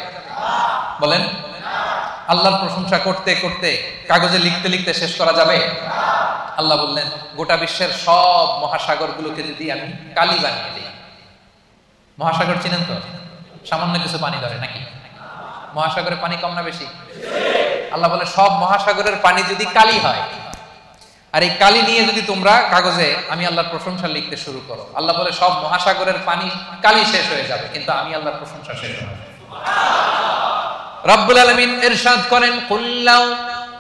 বলেন, আল্লাহর প্রশংসা করতে করতে কাগজে লিখতে লিখতে শেষ করা যাবে? আল্লাহ বললেন গোটা বিশ্বের সব মহাসাগরগুলোকে যদি আমি কালি বানিয়ে দিই। মহাসাগর চিনেন তো? সামান্য কিছু পানি ধরে নাকি? মহাসাগরের পানি কম না বেশি? আল্লাহ বলে সব মহাসাগরের পানি যদি কালি হয়, আর এই কালি নিয়ে যদি তোমরা কাগজে আমি আল্লাহর প্রশংসা লিখতে শুরু করো, আল্লাহ বলে সব মহাসাগরের পানি কালি শেষ হয়ে যাবে, কিন্তু আমি আল্লাহর প্রশংসা শেষ হবে। রব্বুল আলামিন ইরশাদ করেন কুল্লাউ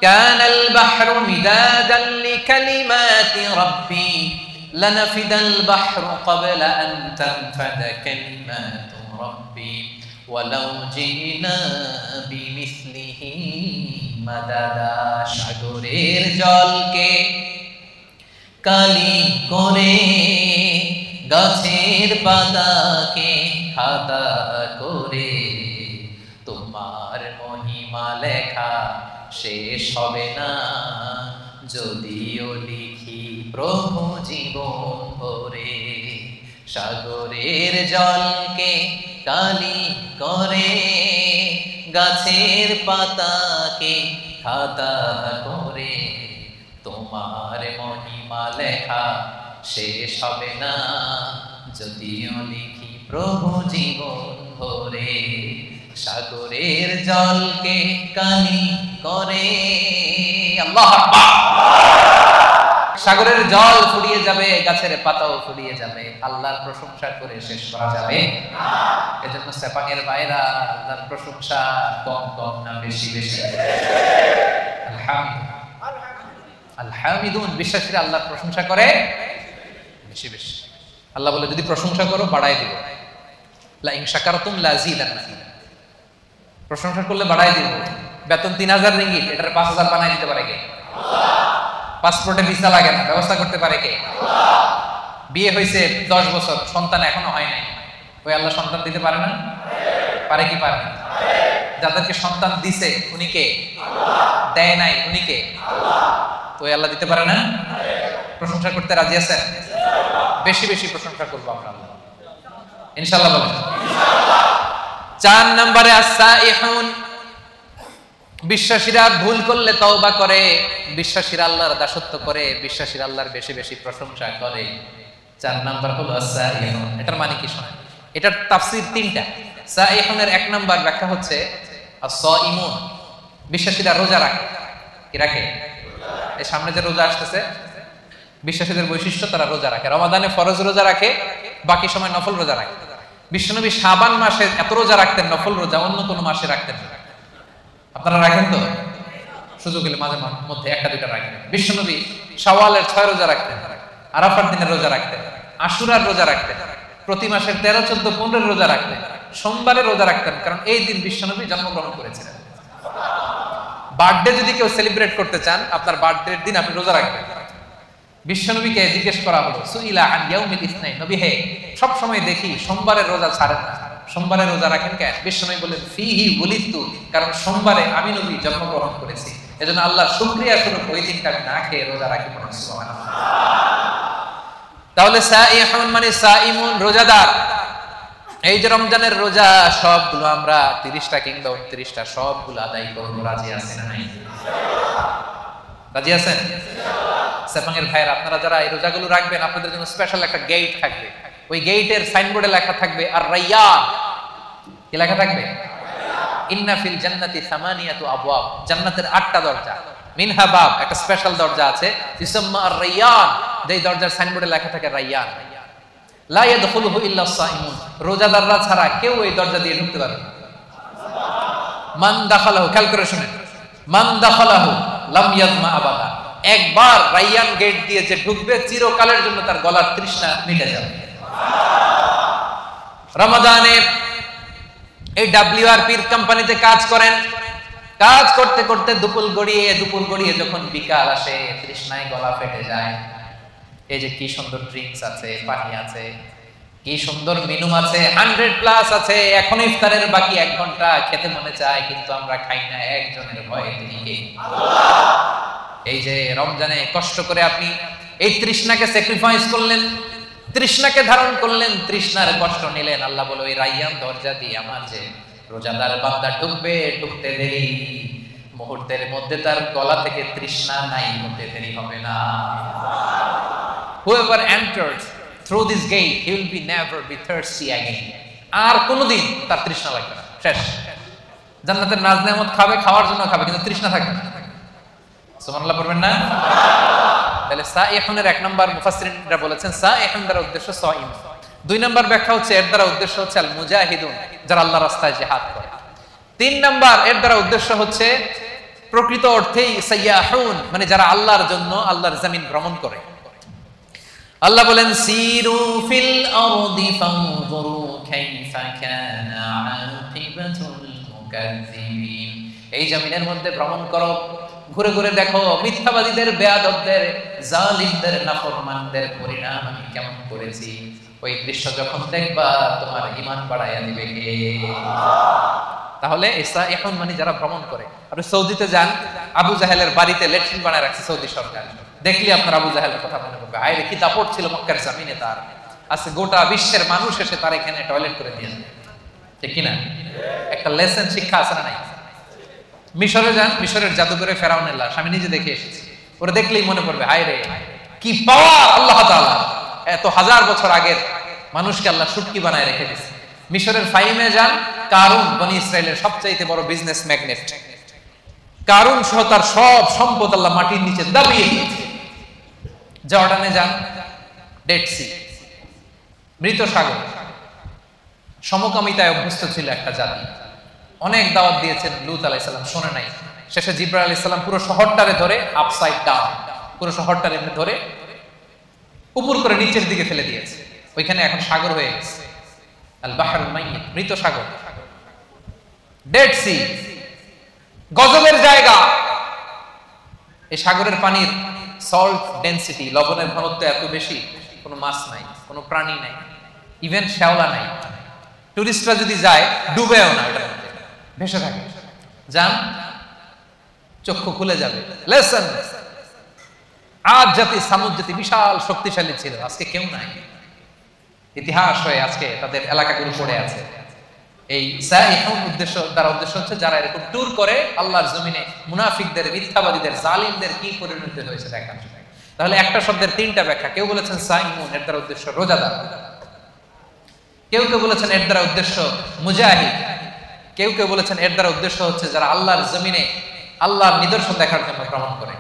কানাল বাহরু মিদাদান লিকালিমাতি রাব্বি লানাফিদাল বাহরু ক্বাবলা আন তানফাদা কালিমাতু রাব্বি ওয়ালাউ জিনা বিমিসলিহি মাদাদা। সাগরের জলকে কালি করে, গাছের পাতাকে খাদা করে, তোমার মহিমা লেখা শেষ হবে না, যদিও লিখি প্রভু জীবন ভরে। সাগরের জলকে কালি করে, গাছের পাতাকে খাতা করে, তোমার মহিমা লেখা শেষ হবে না, যদিও লিখি প্রভু জীবন ভরে। সাগরের জলকে কালি করে, আল্লাহু আকবার। সাগরের জল ফুরিয়ে যাবে, গাছের পাতাও ফুরিয়ে যাবে, আল্লাহর প্রশংসা করে শেষ করা যাবে না। এজন্য সেপাঙের ভাইরা, আল্লাহর প্রশংসা কম কম না বেশি বেশি? আলহামিদুন, বিশ্বাসীরা আল্লাহর প্রশংসা করে বেশি বেশি। আল্লাহ বলে যদি প্রশংসা করো বাড়াই দিব, লা ইন শাকারতুম লাযিদান্নাকুম, প্রশংসা করলে বাড়াই দিব। বেতন 3000 রিঙ্গিট, এটার 5000 বানাই দিতে পারে কে? আল্লাহ। পাসপোর্টে ভিসা লাগে না, ব্যবস্থা করতে পারে কে? আল্লাহ। বিয়ে হয়েছে 10 বছর, সন্তান এখনো হয় নাই, ওই আল্লাহ সন্তান দিতে পারে না? পারে কি পারে না? যাদেরকে সন্তান দিছে উনি কে? আল্লাহ। দেয় নাই উনি কে? আল্লাহ। তো ওই আল্লাহ দিতে পারে না? প্রশংসা করতে রাজি আছেন? বেশি বেশি প্রশংসা করবো আমরা আল্লাহ, ইনশাআল্লাহ বলেন ইনশাআল্লাহ। 4 নম্বরে আস-সাইহুন, বিশ্বাসীরা ভুল করলে তওবা করে, বিশ্বাসীরা আল্লাহর দাসত্ব করে, বিশ্বাসীরা আল্লাহর বেশি বেশি প্রশংসা করে। 4 নাম্বার হলো আস-সাইহুন। এটার মানে কি শোনেন, এটার তাফসীর 3টা। সাইহুনের 1 নাম্বার ব্যাখ্যা হচ্ছে আস-সাইমুন, বিশ্বাসীরা রোজা রাখে। কি রাখে? এই সামনে যে রোজা আসতেছে, বিশ্বাসীদের বৈশিষ্ট্য তারা রোজা রাখে। রমাদানে ফরজ রোজা রাখে, বাকি সময় নফল রোজা রাখে। বিশ্বনবী শাবান মাসে এত রোজা রাখতেন, নফল রোজা অন্য কোনো মাসে রাখতেন না। আপনারা রাখেন তো? সুযোগ হলে মাঝে মধ্যে 1-2টা রাখেন। বিশ্বনবী শাওয়ালের 6 রোজা রাখতেন, আরাফার দিনের রোজা রাখতেন, আশুরার রোজা রাখতেন, প্রতি মাসের 13, 14, 15 রোজা রাখতেন, সোমবারে রোজা রাখতেন, কারণ এই দিন বিশ্বনবী জন্মগ্রহণ করেছিলেন। বার্থডে যদি কেউ সেলিব্রেট করতে চান, আপনার বার্থডের দিন আপনি রোজা রাখবেন। বিশ্বনবীকে জিজ্ঞেস করা হলো, সুইলা আন ইয়াউমিল ইসনাইন, নবী হে সব সময় দেখি সোমবারের রোজা ছাড়েন না, সোমবারে রোজা রাখেন কেন? বিশ্বনবী বলেন, ফিহি ওয়ালিদতু, কারণ সোমবারে আমি নবী জন্মগ্রহণ করেছি, এজন্য আল্লাহর শুকরিয়া স্বরূপ ওই দিনটা আমি না খেয়ে রোজা রাখি। সুবহানাল্লাহ। তাহলে সাইহুন মানে সাইমুন, রোজাদার। এই যে রমজানের রোজা, সবগুলো আমরা 30টা কিংবা 29টা সবগুলো আদায় করব, রাজি আছেন না নাই? রাজি আছেন? সেপাঙের ভাইয়েরা, আপনারা যারা এই রোজাগুলো রাখবেন, আপনাদের জন্য স্পেশাল একটা গেট থাকবে। ওই গেটের সাইনবোর্ডে লেখা থাকবে আর রাইয়ান। কি লেখা থাকবে? ইন্না ফিল জান্নাতি সামানিয়াতু আবওয়াব, জান্নাতের 8টা দরজা। মিনহা বাব, একটা স্পেশাল দরজা আছে, ইসমা আর রাইয়ান, যেই দরজার সাইনবোর্ডে লেখা থাকে রাইয়ান। লা ইয়াদখুলুহু ইল্লা সাইমুন, রোজাদাররা ছাড়া কেউ এই দরজা দিয়ে ঢুকতে পারবে না। মান দাখালাহু, খেয়াল করে শুনেন, মান দাখালাহু লাম ইয়াজমা আবাদা, একবার রাইয়ান গেট দিয়ে যে ঢুকবে, চিরকালের জন্য তার গলার তৃষ্ণা মিটে যাবে। রমাদানে এই WRPর কোম্পানিতে কাজ করেন, কাজ করতে করতে দুপুর গড়িয়ে যখন বিকাল আসে, তৃষ্ণায় গলা ফেটে যায়। এই যে কি সুন্দর ড্রিঙ্কস আছে, পানি আছে, কি সুন্দর মেনু আছে, 100+ আছে, এখন ইফতারের বাকি 1 ঘন্টা, খেতে মনে চায় কিন্তু আমরা খাই না, একজনের ভয়ে, তিনি কে? আল্লাহ। এই যে রমজানে কষ্ট করে আপনি এই তৃষ্ণাকে স্যাক্রিফাইস করলেন, তৃষ্ণাকে ধারণ করলেন, তৃষ্ণার কষ্ট নিলেন। আল্লাহ বলে, ওই রাইয়ান দরজা দিয়ে আমার যে রোজাদার বান্দা ঢুকবে, ঢুকতে দেরি, মুহূর্তের মধ্যে তার গলা থেকে তৃষ্ণা নাই হতে দেরি হবে না। Whoever enters through this gate, he will be never be thirsty again. আর কোনোদিন তার তৃষ্ণা লাগবে না, শেষ। জান্নাতের নাজ নেয়ামত খাবে, খাওয়ার জন্য খাবে, কিন্তু তৃষ্ণা থাকবে না। সুবহানাল্লাহ পড়বেন না? তাহলে সাইহুনের 1 নম্বর মুফাসসিরিনরা বলেছেন সাইহুন দ্বারা উদ্দেশ্য সাইম। 2 নম্বর ব্যাখ্যা হচ্ছে এর দ্বারা উদ্দেশ্য হচ্ছে আল মুজাহিদুন, যারা আল্লাহর রাস্তায় জিহাদ করে। 3 নম্বর এর দ্বারা উদ্দেশ্য হচ্ছে প্রকৃত অর্থেই সাইয়াহুন, মানে যারা আল্লাহর জন্য আল্লাহর জমিন ভ্রমণ করে। আল্লাহ বলেন, সিরু ফিল আরদি ফানজুরু কাইফা কানা আকিবাতুল মুকাজ্জিবিন, এই জমিনের মধ্যে ভ্রমণ করো, ঘুরে ঘুরে দেখো মিথ্যাবাদীদের, বেয়াদবদের, জালিমদের, নাফরমানদের পরিণাম আমি কেমন করেছি। ওই দৃশ্য যখন দেখবা তোমার ঈমান বাড়াইয়া দিবে কে? তাহলে এখন মানে যারা ভ্রমণ করে, আপনি সৌদিতে যান, আবু জাহেলের বাড়িতে ল্যাট্রিন বানায় রাখছে সৌদি সরকার, দেখলি আপনার আবু জাহেলের কথা মনে পড়বে। আরে কি দাপট ছিল মক্কার জমিনে তার, আজকে গোটা বিশ্বের মানুষ এসে তার এখানে টয়লেট করে দিয়ে যায়, ঠিক কিনা? একটা লেসন শিক্ষা আছে না নাই? মিশরে যান, মিশরের জাদুঘরে ফেরাউনের লাশ আমি নিজে দেখে এসেছি, ওরা দেখলেই মনে পড়বে হায় রে কি পাওয়ার আল্লাহ তাআলা, এত হাজার বছর আগের মানুষকে আল্লাহ শুটকি বানায় রেখে দিয়েছে। মিশরের ফাইমে যান, কারুন বনি ইসরায়েলের সবচাইতে বড় বিজনেস ম্যাগনেট, কারুন সহ তার সব সম্পদ আল্লাহ মাটির নিচে দাবিয়ে দিয়েছে। জর্ডানে যান, ডেড সি, মৃত সাগর, সমকামিতায় অভ্যস্ত ছিল একটা জাতি, অনেক দাওয়াত দিয়েছেন লূত আলাইহিস সালাম, শোনে নাই। শেষে জিবরাইল আলাইহিস সালাম পুরো শহরটারে ধরে আপসাইড ডাউন, পুরো শহরটারে ধরে উপর করে নিচের দিকে ফেলে দিয়েছে। ওইখানে এখন সাগর হয়ে গেছে, আল বাহরুল মাইয়িত, মৃত সাগর, ডেড সি, গজবের জায়গা। এই সাগরের পানির সল্ট ডেনসিটি, লবণের ঘনত্ব এত বেশি, কোনো মাছ নাই, কোনো প্রাণী নাই, ইভেন শ্যাওলা নাই। টুরিস্টরা যদি যায় ডুবেও না, ওটার মধ্যে ভেসে থাকে। যান, চক্ষু খুলে যাবে। লেসন, আজ জাতি সামুদ জাতি বিশাল শক্তিশালী ছিল, আজকে কেউ নাই। ইতিহাস হয়ে আজকে তাদের এলাকাগুলো পড়ে আছে। এই সাইহুন উদ্দেশ্য দ্বারা উদ্দেশ্য হচ্ছে যারা এরকম ট্যুর করে আল্লাহর জমিনে মুনাফিকদের, মিথ্যাবাদীদের, জালিমদের কি পরিণতি হয়েছে দেখার জন্য। তাহলে একটা শব্দের তিনটা ব্যাখ্যা। কেউ বলেছেন সাইমুন, এর দ্বারা উদ্দেশ্য রোজাদার। কেউ কেউ বলেছেন এর দ্বারা উদ্দেশ্য মুজাহিদ। কেউ কেউ বলেছেন এর দ্বারা উদ্দেশ্য হচ্ছে যারা আল্লাহর জমিনে আল্লাহর নিদর্শন দেখার জন্য ভ্রমণ করে।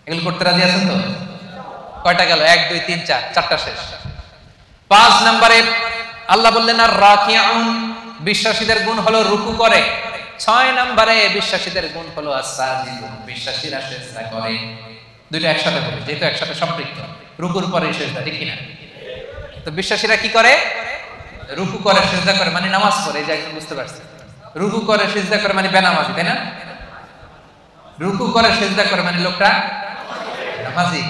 এগুলো করতে রাজি আছেন তো? কয়টা গেল? 1 2 3 4, চারটা শেষ। 5 নম্বরে আল্লাহ বললেন আর রাকিউন, বিশ্বাসীদের গুণ হলো রুকু করে। 6 নম্বরে বিশ্বাসীদের গুণ হলো আস-সাজিদুন, বিশ্বাসীরা সিজদা করে। দুইটা একসাথে বলি যেহেতু একসাথে সম্পৃক্ত। রুকুর পরে সিজদা, ঠিক কিনা? তো বিশ্বাসীরা কি করে? রুকু করে, সিজদা করে, মানে নামাজ পড়ে। এই যে একদম বুঝতে পারছেন, রুকু করে সিজদা করে মানে বেনামাজি, তাই না? রুকু করে সিজদা করে মানে লোকটা নামাজি।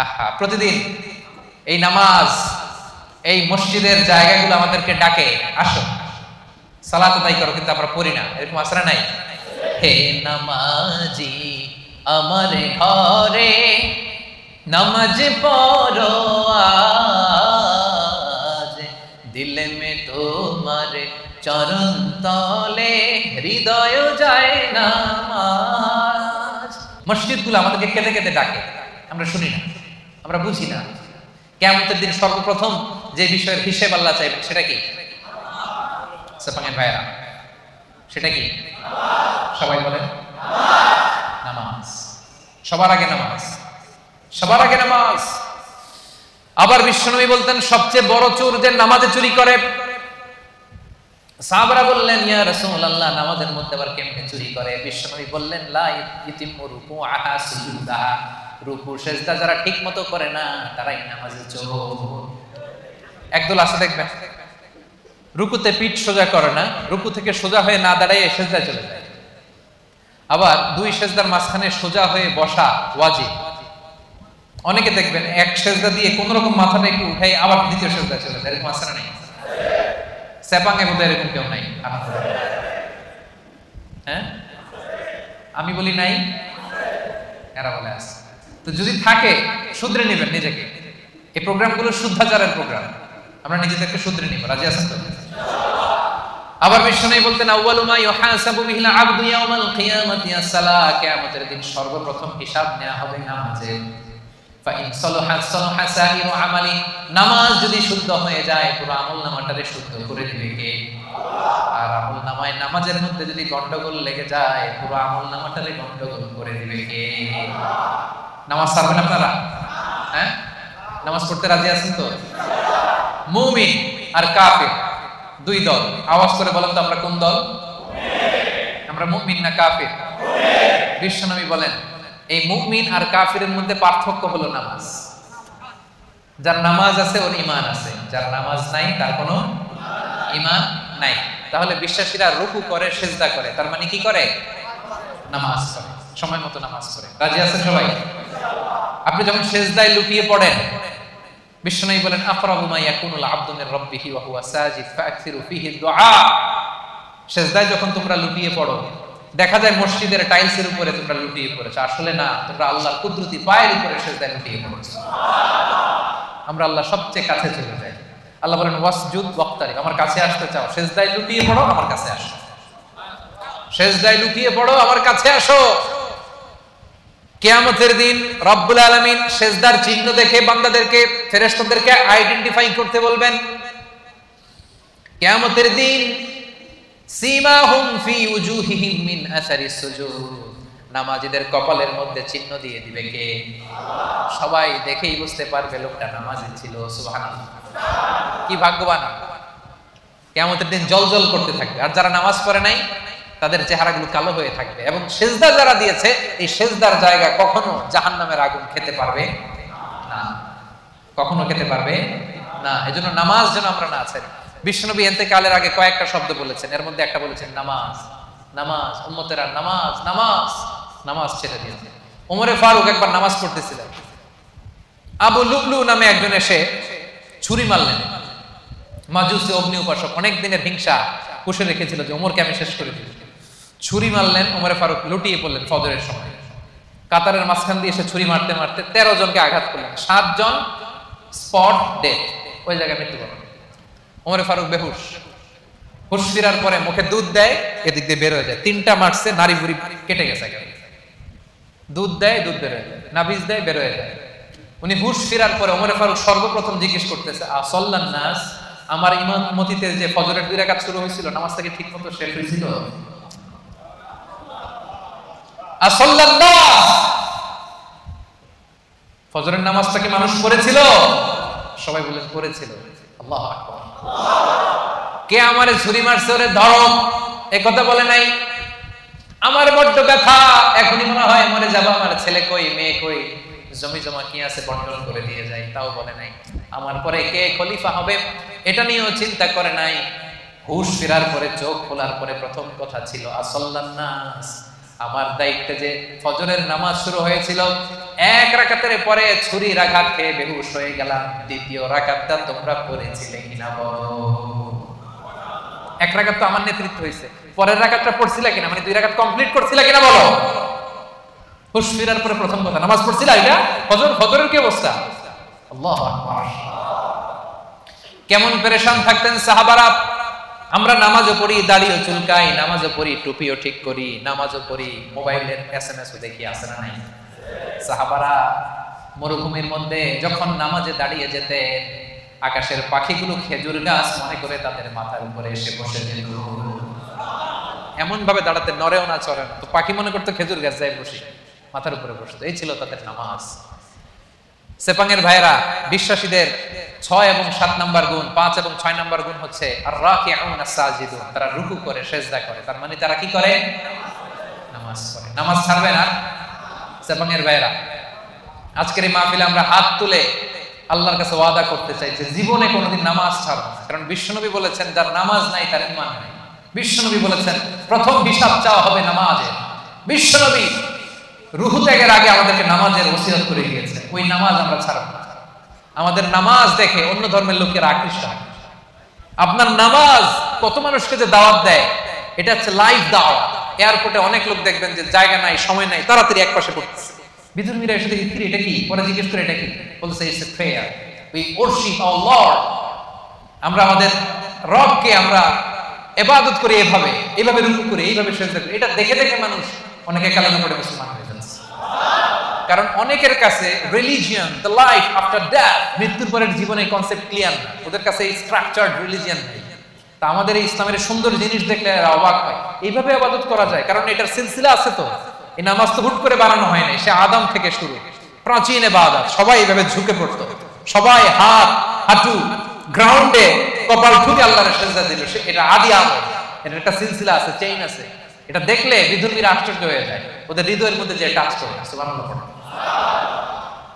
আহা, প্রতিদিন এই নামাজ, এই মসজিদের জায়গাগুলো আমাদেরকে ডাকে, আসো সালাত আদায় করো, কিন্তু আমরা পড়ি না। এরকম আসরা নাই? হে নামাজি আমার ঘরে নামাজ পড়ো আজ, দিলে মে তোমার চরণ তলে হৃদয় যায় নামাজ। মসজিদগুলো আমাদেরকে কেঁদে কেঁদে ডাকে, আমরা শুনি না, আমরা বুঝি না। কিয়ামতের দিন সর্বপ্রথম যে বিষয়ের হিসেব আল্লাহ চাইবেন সেটা কি? সাপাঙ্গের ভাইরা, সেটা কি? সবাই বলেন নামাজ। সবার আগে নামাজ, সবার আগে নামাজ। আবার বিশ্বনবী বলতেন সবচেয়ে বড় চোর যে নামাজে চুরি করে। সাহাবারা বললেন ইয়া রাসূলুল্লাহ, নামাজের মধ্যে আবার কেমনে চুরি করে? বিশ্বনবী বললেন লা ইতিমু রুকুআহা সুজুদাহা, রুকু সিজদা যারা ঠিকমতো করে না তারাই নামাজে চোর। একদল আছে দেখবেন রুকুতে পিঠ সোজা করে না, রুকু থেকে সোজা হয়ে না দাঁড়ায় সিজদায় চলে যায়। আবার দুই সিজদার মাঝখানে সোজা হয়ে বসা ওয়াজিব। অনেকে দেখবেন এক সিজদা দিয়ে কোন রকম মাথাটা একটু উঠাই আবার দ্বিতীয় সিজদায় চলে যায়। এরকম আছে না? নেই? সেপাঙ্গে বোধহয় এরকম কেউ নাই। হ্যাঁ, আমি বলি নাই, এরা বলে আছে। তো যদি থাকে শুধরে নেবেন নিজেকে। এই প্রোগ্রামগুলো শুদ্ধাচারের প্রোগ্রাম, আমরা নিজেদেরকে শুধরে নিব। রাজি আছেন তো? আবার বিশ্বনবী বলতেন আউয়ালু মা ইউহাসাবু বিহিল আবদু ইয়াউমাল কিয়ামাতি আস-সালাহ, কিয়ামতের দিন সর্বপ্রথম হিসাব নেওয়া হবে নামাজে। ফা ইন সালাহাত সালাহা সাইরু আমালি, নামাজ যদি শুদ্ধ হয়ে যায় পুরো আমলনামাটারে শুদ্ধ করে দিবে কে? আর আমলনামায় নামাজের মধ্যে যদি গন্ডগোল লেগে যায় পুরো আমলনামাটারে গন্ডগোল করে দিবে কে? নামাজ ছাড়বেন আপনারা? হ্যাঁ, নামাজ পড়তে রাজি আছেন তো? মুমিন আর কাফির দুই দল। আওয়াজ করে বলেন তো আমরা কোন দল? আমরা মুমিন না কাফির? বিশ্বনবী বলেন এই মুমিন আর কাফিরের মধ্যে পার্থক্য হলো নামাজ। যার নামাজ আছে ওর ঈমান আছে, যার নামাজ নাই তার কোনো ঈমান নাই। তাহলে বিশ্বাসীরা রুকু করে, সিজদা করে, তার মানে কি করে? নামাজ করে, সময় মতো নামাজ করে। রাজি আছেন সবাই? আপনি যখন সিজদায় লুটিয়ে পড়েন, বিশ্বনবী বলেন আকরাবু মা ইয়াকুনুল আবদু মির রাব্বিহি ওয়া হুয়া সাজিদ ফাআকসিরু ফীহি দুআ। সেজদায় যখন তোমরা লুটিয়ে পড়ো, দেখা যায় মসজিদের টাইলসের উপরে তোমরা লুটিয়ে পড়েছো, আসলে না, তোমরা আল্লাহর কুদরতি পায়ের উপরে সেজদায় লুটিয়ে পড়েছো। আমরা আল্লাহ সবচেয়ে কাছে চলে যাই। আল্লাহ বলেন ওয়াসজুদ ওয়াক্তারিব, আমার কাছে আসতে চাও, সেজদায় লুটিয়ে পড়ো, আমার কাছে আসো। সেজদায় লুটিয়ে পড়ো, আমার কাছে আসো। কিয়ামতের দিন রব্বুল আলামিন সেজদার চিহ্ন দেখে বান্দাদেরকে, ফেরেশতাদেরকে আইডেন্টিফাই করতে বলবেন। কিয়ামতের দিন সীমাহুম ফি উজুহিহিম মিন আসারিস সুজুদ, নামাজীদের কপালের মধ্যে চিহ্ন দিয়ে দিবে কে? সবাই দেখেই বুঝতে পারবে লোকটা নামাজি ছিল। সুবহানাল্লাহ, কি ভাগ্যবান! কিয়ামতের দিন জ্বলজ্বল করতে থাকবে, আর যারা নামাজ পড়ে নাই তাদের চেহারাগুলো কালো হয়ে থাকবে। এবং সেজদা যারা দিয়েছে, এই সেজদার জায়গা কখনো জাহান্নামের আগুন খেতে পারবে না, কখনো খেতে পারবে না। এজন্য নামাজ যেন আমরা না ছাড়ি। বিশ্বনবী ইন্তেকালের আগে কয়েকটা শব্দ বলেছেন, এর মধ্যে একটা বলেছেন নামাজ। নামাজ, উম্মতেরা নামাজ, নামাজ, নামাজ ছেড়ে দিয়েছে। ওমরে ফারুক একবার নামাজ পড়তেছিলেন, আবু লুবলু নামে একজন এসে ছুরি মারলেন। মাজুসি অগ্নি উপাসক, অনেক দিনের হিংসা পুষে রেখেছিল যে ওমরকে আমি শেষ করে দিব। ছুরি মারলেন, ওমরে ফারুক লুটিয়ে পড়লেন ফজরের সময়। কাতারের মাঝখান দিয়ে এসে ছুরি মারতে মারতে 13 জনকে আঘাত করলেন, 7 জন স্পট ডেথ, ওই জায়গায় মৃত্যুবরণ। ওমরে ফারুক বেহুশ, হুশ ফিরার পরে মুখে দুধ দেয়, এদিক দিয়ে বের হয়ে যায়। 3টা মারছে, নারী বুড়ি কেটে গেছে। দুধ দেয়, দুধ বের হয়ে যায়, নাভিজ দেয়, বের হয়ে যায়। উনি হুশ ফিরার পরে ওমরে ফারুক সর্বপ্রথম জিজ্ঞেস করতেছে, আসল্লান নাস, আমার ইমামতিতে যে ফজরের 2 রাকাত শুরু হয়েছিল, নামাজটা কি ঠিকমতো শেষ হয়েছিল? আসল্লান নাস, ফজরের নামাজটা কি মানুষ পড়েছিল? সবাই বলেন পড়েছিল। আল্লাহু আকবার। কে আমারে ছুরি মারছে, ওরে ধরো, এই কথা বলে নাই। আমার বড্ড ব্যথা, এখনই মনে হয় মরে যাবো, আমার ছেলে কই, মেয়ে কই, জমি জমা কি আছে বন্টন করে দিয়ে যায়, তাও বলে নাই। আমার পরে কে খলিফা হবে এটা নিয়েও চিন্তা করে নাই। হুশ ফেরার পরে, চোখ খোলার পরে প্রথম কথা ছিল আসল্লান নাস, আমার দায়িত্বে যে ফজরের নামাজ শুরু হয়েছিল, 1 রাকাতের পরে ছুরির আঘাত খেয়ে বেহুশ হয়ে গেলাম। 2য় রাকাতটা তোমরা পড়েছিলে কিনা বলো? 1 রাকাত তো আমার নেতৃত্ব হয়েছে, পরের রাকাতটা পড়ছিলা কিনা, মানে 2 রাকাত কমপ্লিট করছিলা কিনা বলো? হুশ ফেরার পরে প্রথম কথা, নামাজ পড়ছিলা? এটা ফজরের কি অবস্থা? আল্লাহু আকবার। কেমন পেরেশান থাকতেন সাহাবারা। আমরা নামাজও পড়ি, দাড়িও চুলকাই, নামাজও পড়ি, টুপিও ঠিক করি, নামাজও পড়ি, মোবাইলের SMS ও দেখি, আছে না নাই? সাহাবারা মরুভূমির মধ্যে যখন নামাজে দাঁড়িয়ে যেতেন, আকাশের পাখিগুলো খেজুর গাছ মনে করে তাদের মাথার উপরে এসে বসে যেত। এমন ভাবে দাঁড়াতে, নড়েও না চড়ে না, তো পাখি মনে করতো খেজুর গাছ যায় বসে, মাথার উপরে বসতো। এই ছিল তাদের নামাজ। সেপাঙের ভাইরা, বিশ্বাসীদের 6 এবং 7 নাম্বার গুণ, 5 এবং 6 নাম্বার গুণ হচ্ছে আর রাকিউন সাজিদুন, তারা রুকু করে, সেজদা করে। তার মানে তারা কি করে? নামাজ পড়ে। নামাজ ছাড়বে না সেপাঙের ভাইরা। আজকের এই মাহফিলে আমরা হাত তুলে আল্লাহর কাছে ওয়াদা করতে চাই যে জীবনে কোনোদিন নামাজ ছাড়ব না। কারণ বিশ্বনবী বলেছেন যার নামাজ নাই তার ঈমান নাই। বিশ্বনবী বলেছেন প্রথম হিসাব চাওয়া হবে নামাজের। বিশ্বনবী রূহ ত্যাগের আগে আমাদেরকে নামাজের ওসিয়ত করে গিয়েছেন, ওই নামাজ আমরা ছাড়ব না। আমাদের নামাজ দেখে অন্য ধর্মের লোকেরা আকৃষ্ট হয়। আপনার নামাজ কত মানুষকে যে দাওয়াত দেয়, এটা হচ্ছে লাইভ দাওয়াত। এয়ারপোর্টে অনেক লোক দেখবেন যে জায়গা নাই, সময় নাই, তাড়াতাড়ি এক পাশে পড়তেছে। বিধর্মীরা এসে দেখি এটা কি, পরে জিজ্ঞেস করে এটা কি, বলছে it's a prayer, we worship our lord. আমরা আমাদের রবকে আমরা ইবাদত করি, এইভাবে রুকু করি, এইভাবে সিজদা করি। এটা দেখে দেখে মানুষ অনেকে কালেমা পড়ে মুসলমান হয়ে যাচ্ছে। কারণ অনেকের কাছে religion, the life after death, মৃত্যুর পরের জীবনের কনসেপ্ট ক্লিয়ার না। ওদের কাছে এই স্ট্রাকচারড রিলিজিয়ন নেই। তা আমাদের এই ইসলামের সুন্দর জিনিস দেখলে এরা অবাক হয়, এইভাবে ইবাদত করা যায়। কারণ এটার সিলসিলা আছে তো। এই নামাজ তো হুট করে বানানো হয় না, সে আদম থেকে শুরু, প্রাচীন ইবাদত। সবাই এইভাবে ঝুঁকে পড়তো, সবাই হাত হাঁটু গ্রাউন্ডে কপাল ঠুকে আল্লাহর সিজদা দিল। এটা আদি আমল, এর একটা সিলসিলা আছে, চেইন আছে। এটা দেখলে বিধর্মীরা আশ্চর্য হয়ে যায়, ওদের হৃদয়ের মধ্যে যে টাচ করে। সুবহানাল্লাহ।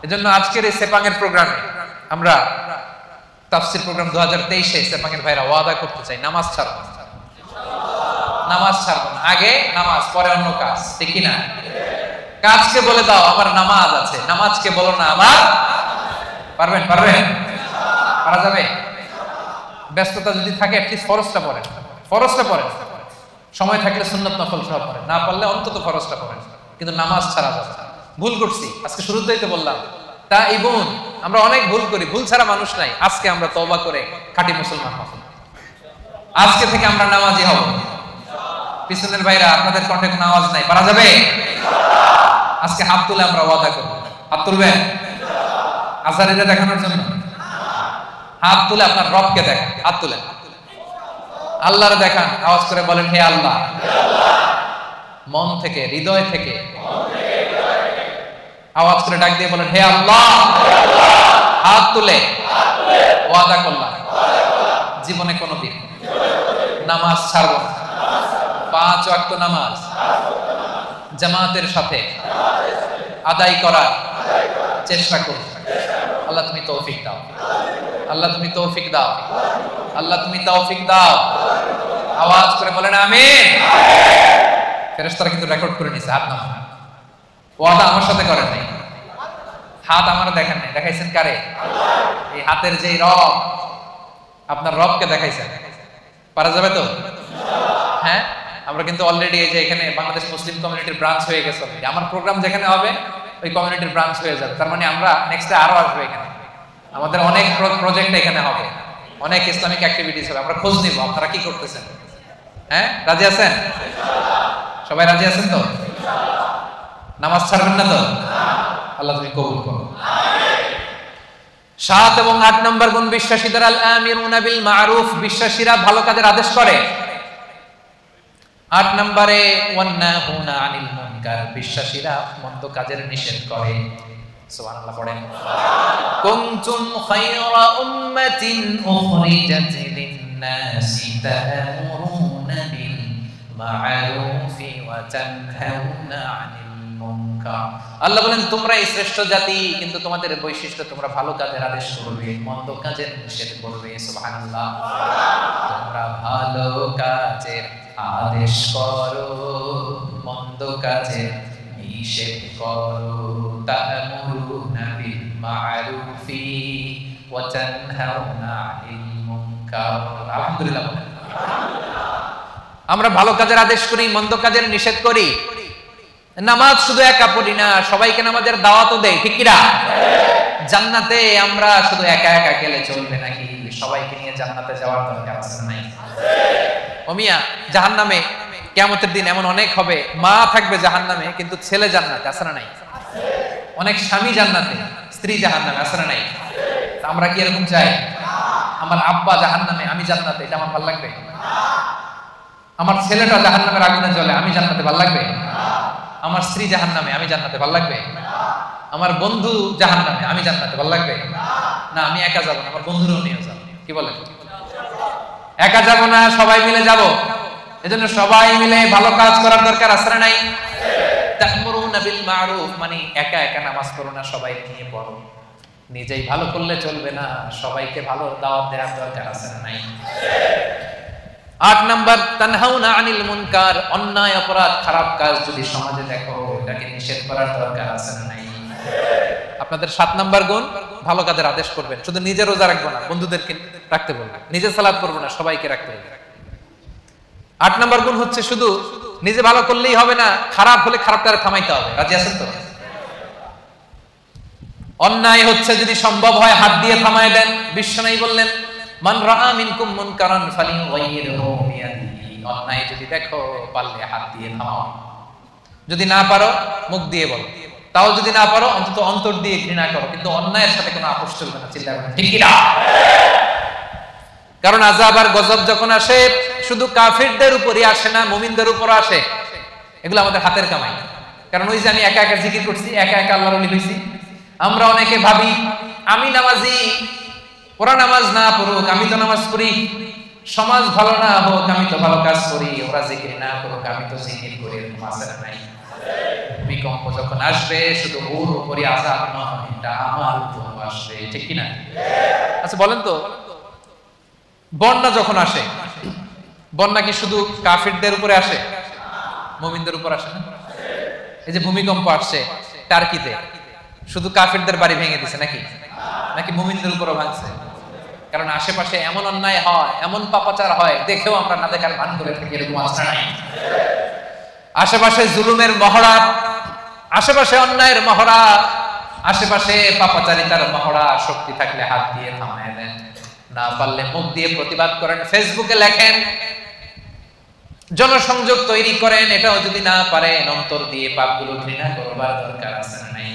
এজন্য আজকের এই সেপাঙের প্রোগ্রামে আমরা তাফসীর প্রোগ্রাম 2023-এ সেপাঙের ভাইরা ওয়াদা করতে চাই নামাজ ছাড়ব না। নামাজ ছাড়ব না। আগে নামাজ, পরে অন্য কাজ, ঠিক কি না? কাজকে বলে দাও আমার নামাজ আছে, নামাজকে বলো না আমার। পারবেন? পারা যাবে? ব্যস্ততা যদি থাকে অ্যাটলিস্ট ফরজটা পড়েন, ফরজটা পড়েন। সময় থাকলে সুন্নত নফল সব পড়েন, না পারলে অন্তত ফরজটা পড়েন, কিন্তু নামাজ ছাড়া যাবে না। ভুল করছি, আজকে শুরুতেই তো বললাম, তা এই বোন আমরা অনেক ভুল করি, ভুল ছাড়া মানুষ নাই। আজকে আমরা তওবা করে খাঁটি মুসলমান হব, আজকে থেকে আমরা নামাজি হব। পিছনের ভাইরা আপনাদের কণ্ঠে কোনো আওয়াজ নাই, পারা যাবে? আজকে হাত তুলে আমরা ওয়াদা করব। হাত তুলবেন আজারিরে দেখানোর জন্য? হাত তুলে আপনার রবকে দেখান, হাত তুলে আল্লাহরে দেখান, আওয়াজ করে বলেন হে আল্লাহ। মন থেকে, হৃদয় থেকে আওয়াজ করে ডাক দিয়ে বলেন হে আল্লাহ। হাত তুলে ওয়াদা করলাম জীবনে কোনোদিন নামাজ ছাড়ব না, 5 ওয়াক্ত নামাজ জামাতের সাথে আদায় করার চেষ্টা করব। আল্লাহ তুমি তৌফিক দাও, আল্লাহ তুমি তৌফিক দাও, আল্লাহ তুমি তৌফিক দাও। আওয়াজ করে বলেন আমিন। ফেরেশতারা কিন্তু রেকর্ড করে নিছে, হাত নামান। ওয়াদা আমার সাথে করেন নাই, হাত আমার দেখেন নাই, দেখাইছেন কারে? এই হাতের যেই রব, আপনার রবকে দেখাইছেন। পারা যাবে তো? হ্যাঁ, আমরা কিন্তু অলরেডি এই যে এখানে বাংলাদেশ মুসলিম কমিউনিটির ব্রাঞ্চ হয়ে গেছে। আমার প্রোগ্রাম যেখানে হবে ওই কমিউনিটির ব্রাঞ্চ হয়ে যাবে। তার মানে আমরা নেক্সটে আরো আসবে এখানে, আমাদের অনেক প্রজেক্ট এখানে হবে, অনেক ইসলামিক অ্যাক্টিভিটিস হবে। আমরা খোঁজ নিব আপনারা কি করতেছেন। হ্যাঁ, রাজি আছেন? সবাই রাজি আছেন তো? নামাজ ছাড়বেন না তো? আল্লাহ তুমি কবুল করো। 7 এবং 8 নম্বর গুণ বিশ্বাসীদের আল আমিরুনা বিল মারুফ, বিশ্বাসীরা ভালো কাজের আদেশ করে। 8 নম্বরে ওয়ান্নাহুনা আনিল মুনকার, বিশ্বাসীরা মন্দ কাজের নিষেধ করে। সুবহানাল্লাহ পড়েন। কুনতুম খায়রা উম্মাতিন উখরিজাত লিন-নাসি তা'মুরুনা বিল মা'রুফি ওয়া তানহাউনা আনিল মুনকার। আল্লাহ বলেন তোমরা এই শ্রেষ্ঠ জাতি, কিন্তু তোমাদের বৈশিষ্ট্য তোমরা ভালো কাজের আদেশ করবে, মন্দ কাজের নিষেধ করবে। সুবহানাল্লাহ। তোমরা ভালো কাজের আদেশ করো, মন্দ কাজের নিষেধ করো। তা'মুরুনা বিল মা'রুফি ওয়া তানহাউনা আনিল মুনকার। আলহামদুলিল্লাহ। আমরা ভালো কাজের আদেশ করি, মন্দ কাজের নিষেধ করি। নামাজ শুধু একা পড়ি না, সবাইকে নামাজের দাওয়াতও দেই, ঠিক কি না? জান্নাতে আমরা শুধু একা একা গেলে চলবে নাকি? সবাইকে নিয়ে জান্নাতে যাওয়ার দরকার আছে না? নাই? ও মিয়া, জাহান্নামে কিয়ামতের দিন এমন অনেক হবে, মা থাকবে জাহান্নামে কিন্তু ছেলে জান্নাতে, আছে না? নাই? অনেক স্বামী জান্নাতে, স্ত্রী জাহান্নামে, আছে না? নাই? আমরা কি এরকম চাই? আমার আব্বা জাহান্নামে, আমি জান্নাতে, এটা আমার ভালো লাগবে? আমার ছেলেটা জাহান্নামের আগুনে জ্বলে, আমি জান্নাতে, ভালো লাগবে? আমার স্ত্রী জাহান্নামে, আমি জান্নাতে, ভালো লাগবে? আমার বন্ধু জাহান্নামে, আমি জান্নাতে, ভালো লাগবে? না, আমি একা যাব না, আমার বন্ধুরাও নিয়ে যাব। কি বলেন? একা যাব না, সবাই মিলে যাব। এজন্য সবাই মিলে ভালো কাজ করার দরকার আছে না? নাই? তা'মুরুনা বিল মা'রুফ মানে একা একা নামাজ পড়ো না, সবাই নিয়ে পড়ো। নিজেই ভালো করলে চলবে না, সবাইকে ভালো দাওয়াত দেওয়ার দরকার আছে না? নাই? 8 নাম্বার তানহাউনা আনিল মুনকার, অন্যায় অপরাধ খারাপ কাজ যদি সমাজে দেখো এটাকে নিষেধ করার দরকার আছে না? নাই? আপনাদের 7 নাম্বার গুণ ভালো কাজের আদেশ করবেন, শুধু নিজে রোজা রাখবো না, বন্ধুদেরকে রাখতে বলবেন। নিজে সালাত করবো না, সবাইকে রাখতে বলবেন। 8 নাম্বার গুণ হচ্ছে শুধু নিজে ভালো করলেই হবে না, খারাপ হলে খারাপটারে থামাইতে হবে। রাজি আছেন তো? অন্যায় হচ্ছে যদি সম্ভব হয় হাত দিয়ে থামায় দেন। বিশ্বনবী বললেন মান রাআ মিনকুম মুনকারান ফালিয়ুগাইয়িরহু বিয়াদিহি, অন্যায় যদি দেখো পারলে হাত দিয়ে থামাও, যদি না পারো মুখ দিয়ে বলো, তাও যদি না পারো অন্তত অন্তর দিয়ে ঘৃণা করো, কিন্তু অন্যায়ের সাথে কোনো আপোষ চলবে না। চিল্লায় বলেন ঠিক কি না? কারণ আযাব আর গজব যখন আসে শুধু কাফিরদের উপরই আসে না, মুমিনদের উপরও আসে। এগুলো আমাদের হাতের কামাই। কারণ ওই যে আমি একা একা জিকির করছি, একা একা আল্লাহর ওলি হইছি। আমরা অনেকে ভাবি আমি নামাজি, ওরা নামাজ না পড়ুক আমি তো নামাজ পড়ি, সমাজ ভালো না হোক আমি তো ভালো কাজ করি, ওরা জিকির না করুক আমি তো জিকির করি। এরকম আছে না? নাই? ভূমিকম্প যখন আসবে শুধু ওর উপরই আযাব নয়, এটা আমার উপর আসবে, ঠিক কি না? আচ্ছা বলেন তো, বন্যা যখন আসে, বন্যা কি শুধু কাফিরদের উপরে আসে? মুমিনদের উপর আসে না? এই যে ভূমিকম্প আসছে টার্কিতে, শুধু কাফিরদের বাড়ি ভেঙে দিছে নাকি? নাকি মুমিনদের উপরও ভাঙছে? কারণ আশেপাশে এমন অন্যায় হয়, এমন পাপাচার হয়, দেখেও আমরা না দেখার ভান করে থাকি, এরকম আছে নাই? আশেপাশে জুলুমের মহড়া, আশেপাশে অন্যায়ের মহড়া, আশেপাশে পাপাচারিতার মহড়া, শক্তি থাকলে হাত দিয়ে থামায় দেন, না পারলে মুখ দিয়ে প্রতিবাদ করেন, ফেসবুকে লেখেন, জনসংযোগ তৈরি করেন। এটাও যদি না পারেন, অন্তর দিয়ে পাপগুলো ঘৃণা করবার দরকার আছে না নাই?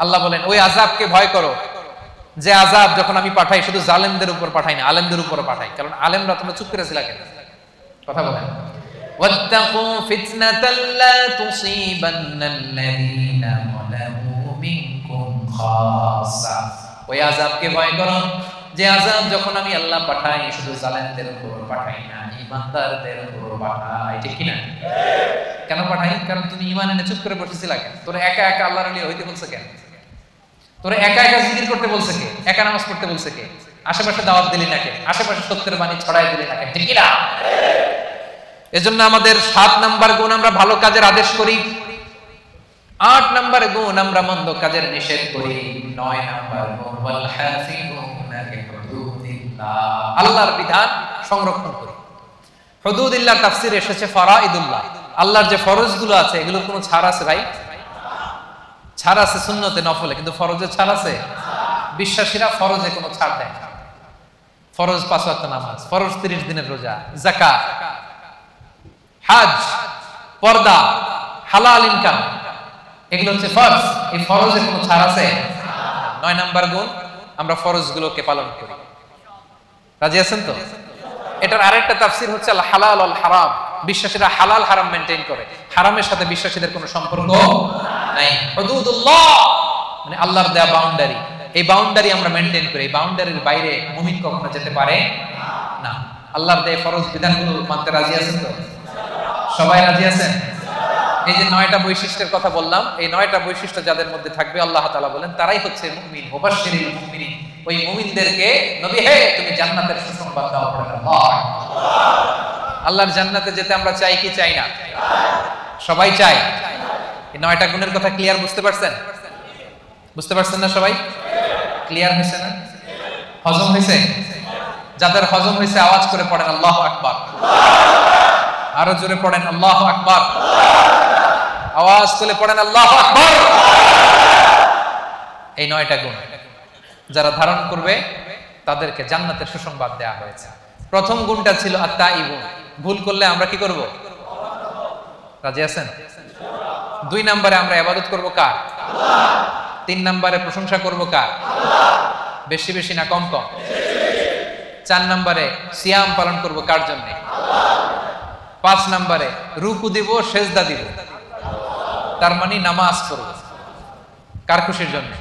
আল্লাহ বলেন ওই আযাবকে ভয় করো, যে আযাব যখন আমি পাঠাই শুধু জালেমদের উপর পাঠাই না, আলেমদের উপর পাঠাই। কারণ আলেমরা তোমরা চুপ করে ছিলা কেন? কথা বলেন। ওয়াত্তাকু ফিতনাতাল লা তুসিবান্নাল্লাযীনা যালামু মিনকুম খাসা। ওই আযাবকে ভয় করো, যে আযাব যখন আমি আল্লাহ পাঠাই শুধু জালেমদের উপর পাঠাই না, ঈমানদারদের উপর পাঠাই। ঠিক কি না? কেন পাঠাই? কারণ তুমি ঈমান এনে চুপ করে বসেছিলা কেন? তোরা একা একা আল্লাহর ওলি হইতে বলছে কেন? তোরা একা একা জিকির করতে বলছে কে? একা নামাজ পড়তে বলছে কে? আশেপাশে দাওয়াত দিলি না কে? আশেপাশে সত্যের বাণী ছড়াই দিলি না কে? ঠিক কি না? এজন্য আমাদের 7 নাম্বার গুণ আমরা ভালো কাজের আদেশ করি, 8 নাম্বার গুণ আমরা মন্দ কাজের নিষেধ করি, 9 নাম্বার গুণ ওয়াল হাফিজুনা লিহুদুদিল্লাহ, আল্লাহর বিধান সংরক্ষণ করি। হুদুদিল্লাহ তাফসীরে এসেছে ফরাইদুল্লাহ, আল্লাহর যে ফরজগুলো আছে এগুলোর কোনো ছাড় আছে ভাই? ছাড় আছে সুন্নতে নফলে, কিন্তু ফরজে ছাড় আছে? বিশ্বাসীরা ফরজে কোনো ছাড় দেয় না। ফরজ 5 ওয়াক্ত নামাজ, ফরজ 30 দিনের রোজা, যাকাত, হজ, পর্দা, হালাল ইনকাম, এগুলো হচ্ছে ফরজ। এই ফরজে কোনো ছাড় আছে? 9 নাম্বার গুণ আমরা ফরজগুলোকে পালন করি। রাজি আছেন তো? এটার আরেকটা তাফসীর হচ্ছে আল হালাল ওয়াল হারাম, বিশ্বাসীরা হালাল হারাম মেইনটেইন করে, হারামের সাথে বিশ্বাসীদের কোনো সম্পর্ক নাই। হুদুদুল্লাহ মানে আল্লাহর দেয়া বাউন্ডারি, এই বাউন্ডারি আমরা মেইনটেইন করি, এই বাউন্ডারির বাইরে মুমিন কখনো যেতে পারে না। আল্লাহর দেয়া ফরজ বিধানগুলো মানতে রাজি আছেন তো? সবাই রাজি আছেন? এই যে 9টা বৈশিষ্ট্যের কথা বললাম, এই 9টা বৈশিষ্ট্য যাদের মধ্যে থাকবে আল্লাহ তাআলা বলেন তারাই হচ্ছে মুমিন। মুবাশশিরিল মুমিনিন, ওই মুমিনদেরকে নবী হে তুমি জান্নাতের সুসংবাদ দাও। আল্লাহ আল্লাহর জান্নাতে যেতে আমরা চাই কি চাই না? সবাই চাই। এই 9টা গুণের কথা ক্লিয়ার বুঝতে পারছেন? বুঝতে পারছেন না সবাই? ক্লিয়ার হয়েছে না? হজম হয়েছে? যাদের হজম হয়েছে আওয়াজ করে পড়েন আল্লাহু আকবার। আরো জোরে পড়েন আল্লাহু আকবার। আওয়াজ তুলে পড়েন আল্লাহু আকবার। এই 9টা গুণ যারা ধারণ করবে তাদেরকে জান্নাতের সুসংবাদ দেয়া হয়েছে। প্রথম গুণটা ছিল আত-তাইবুন, ভুল করলে আমরা কি করব? রাজি আছেন? 2 নম্বরে আমরা ইবাদত করব কার? আল্লাহ। 3 নম্বরে প্রশংসা করব কার? আল্লাহ। বেশি বেশি না কম কম? 4 নম্বরে সিয়াম পালন করব কার জন্য? আল্লাহ। 5 নম্বরে রুকু দিব, সেজদা দিব, তার মানে নামাজ পড়ব কার খুশির জন্য?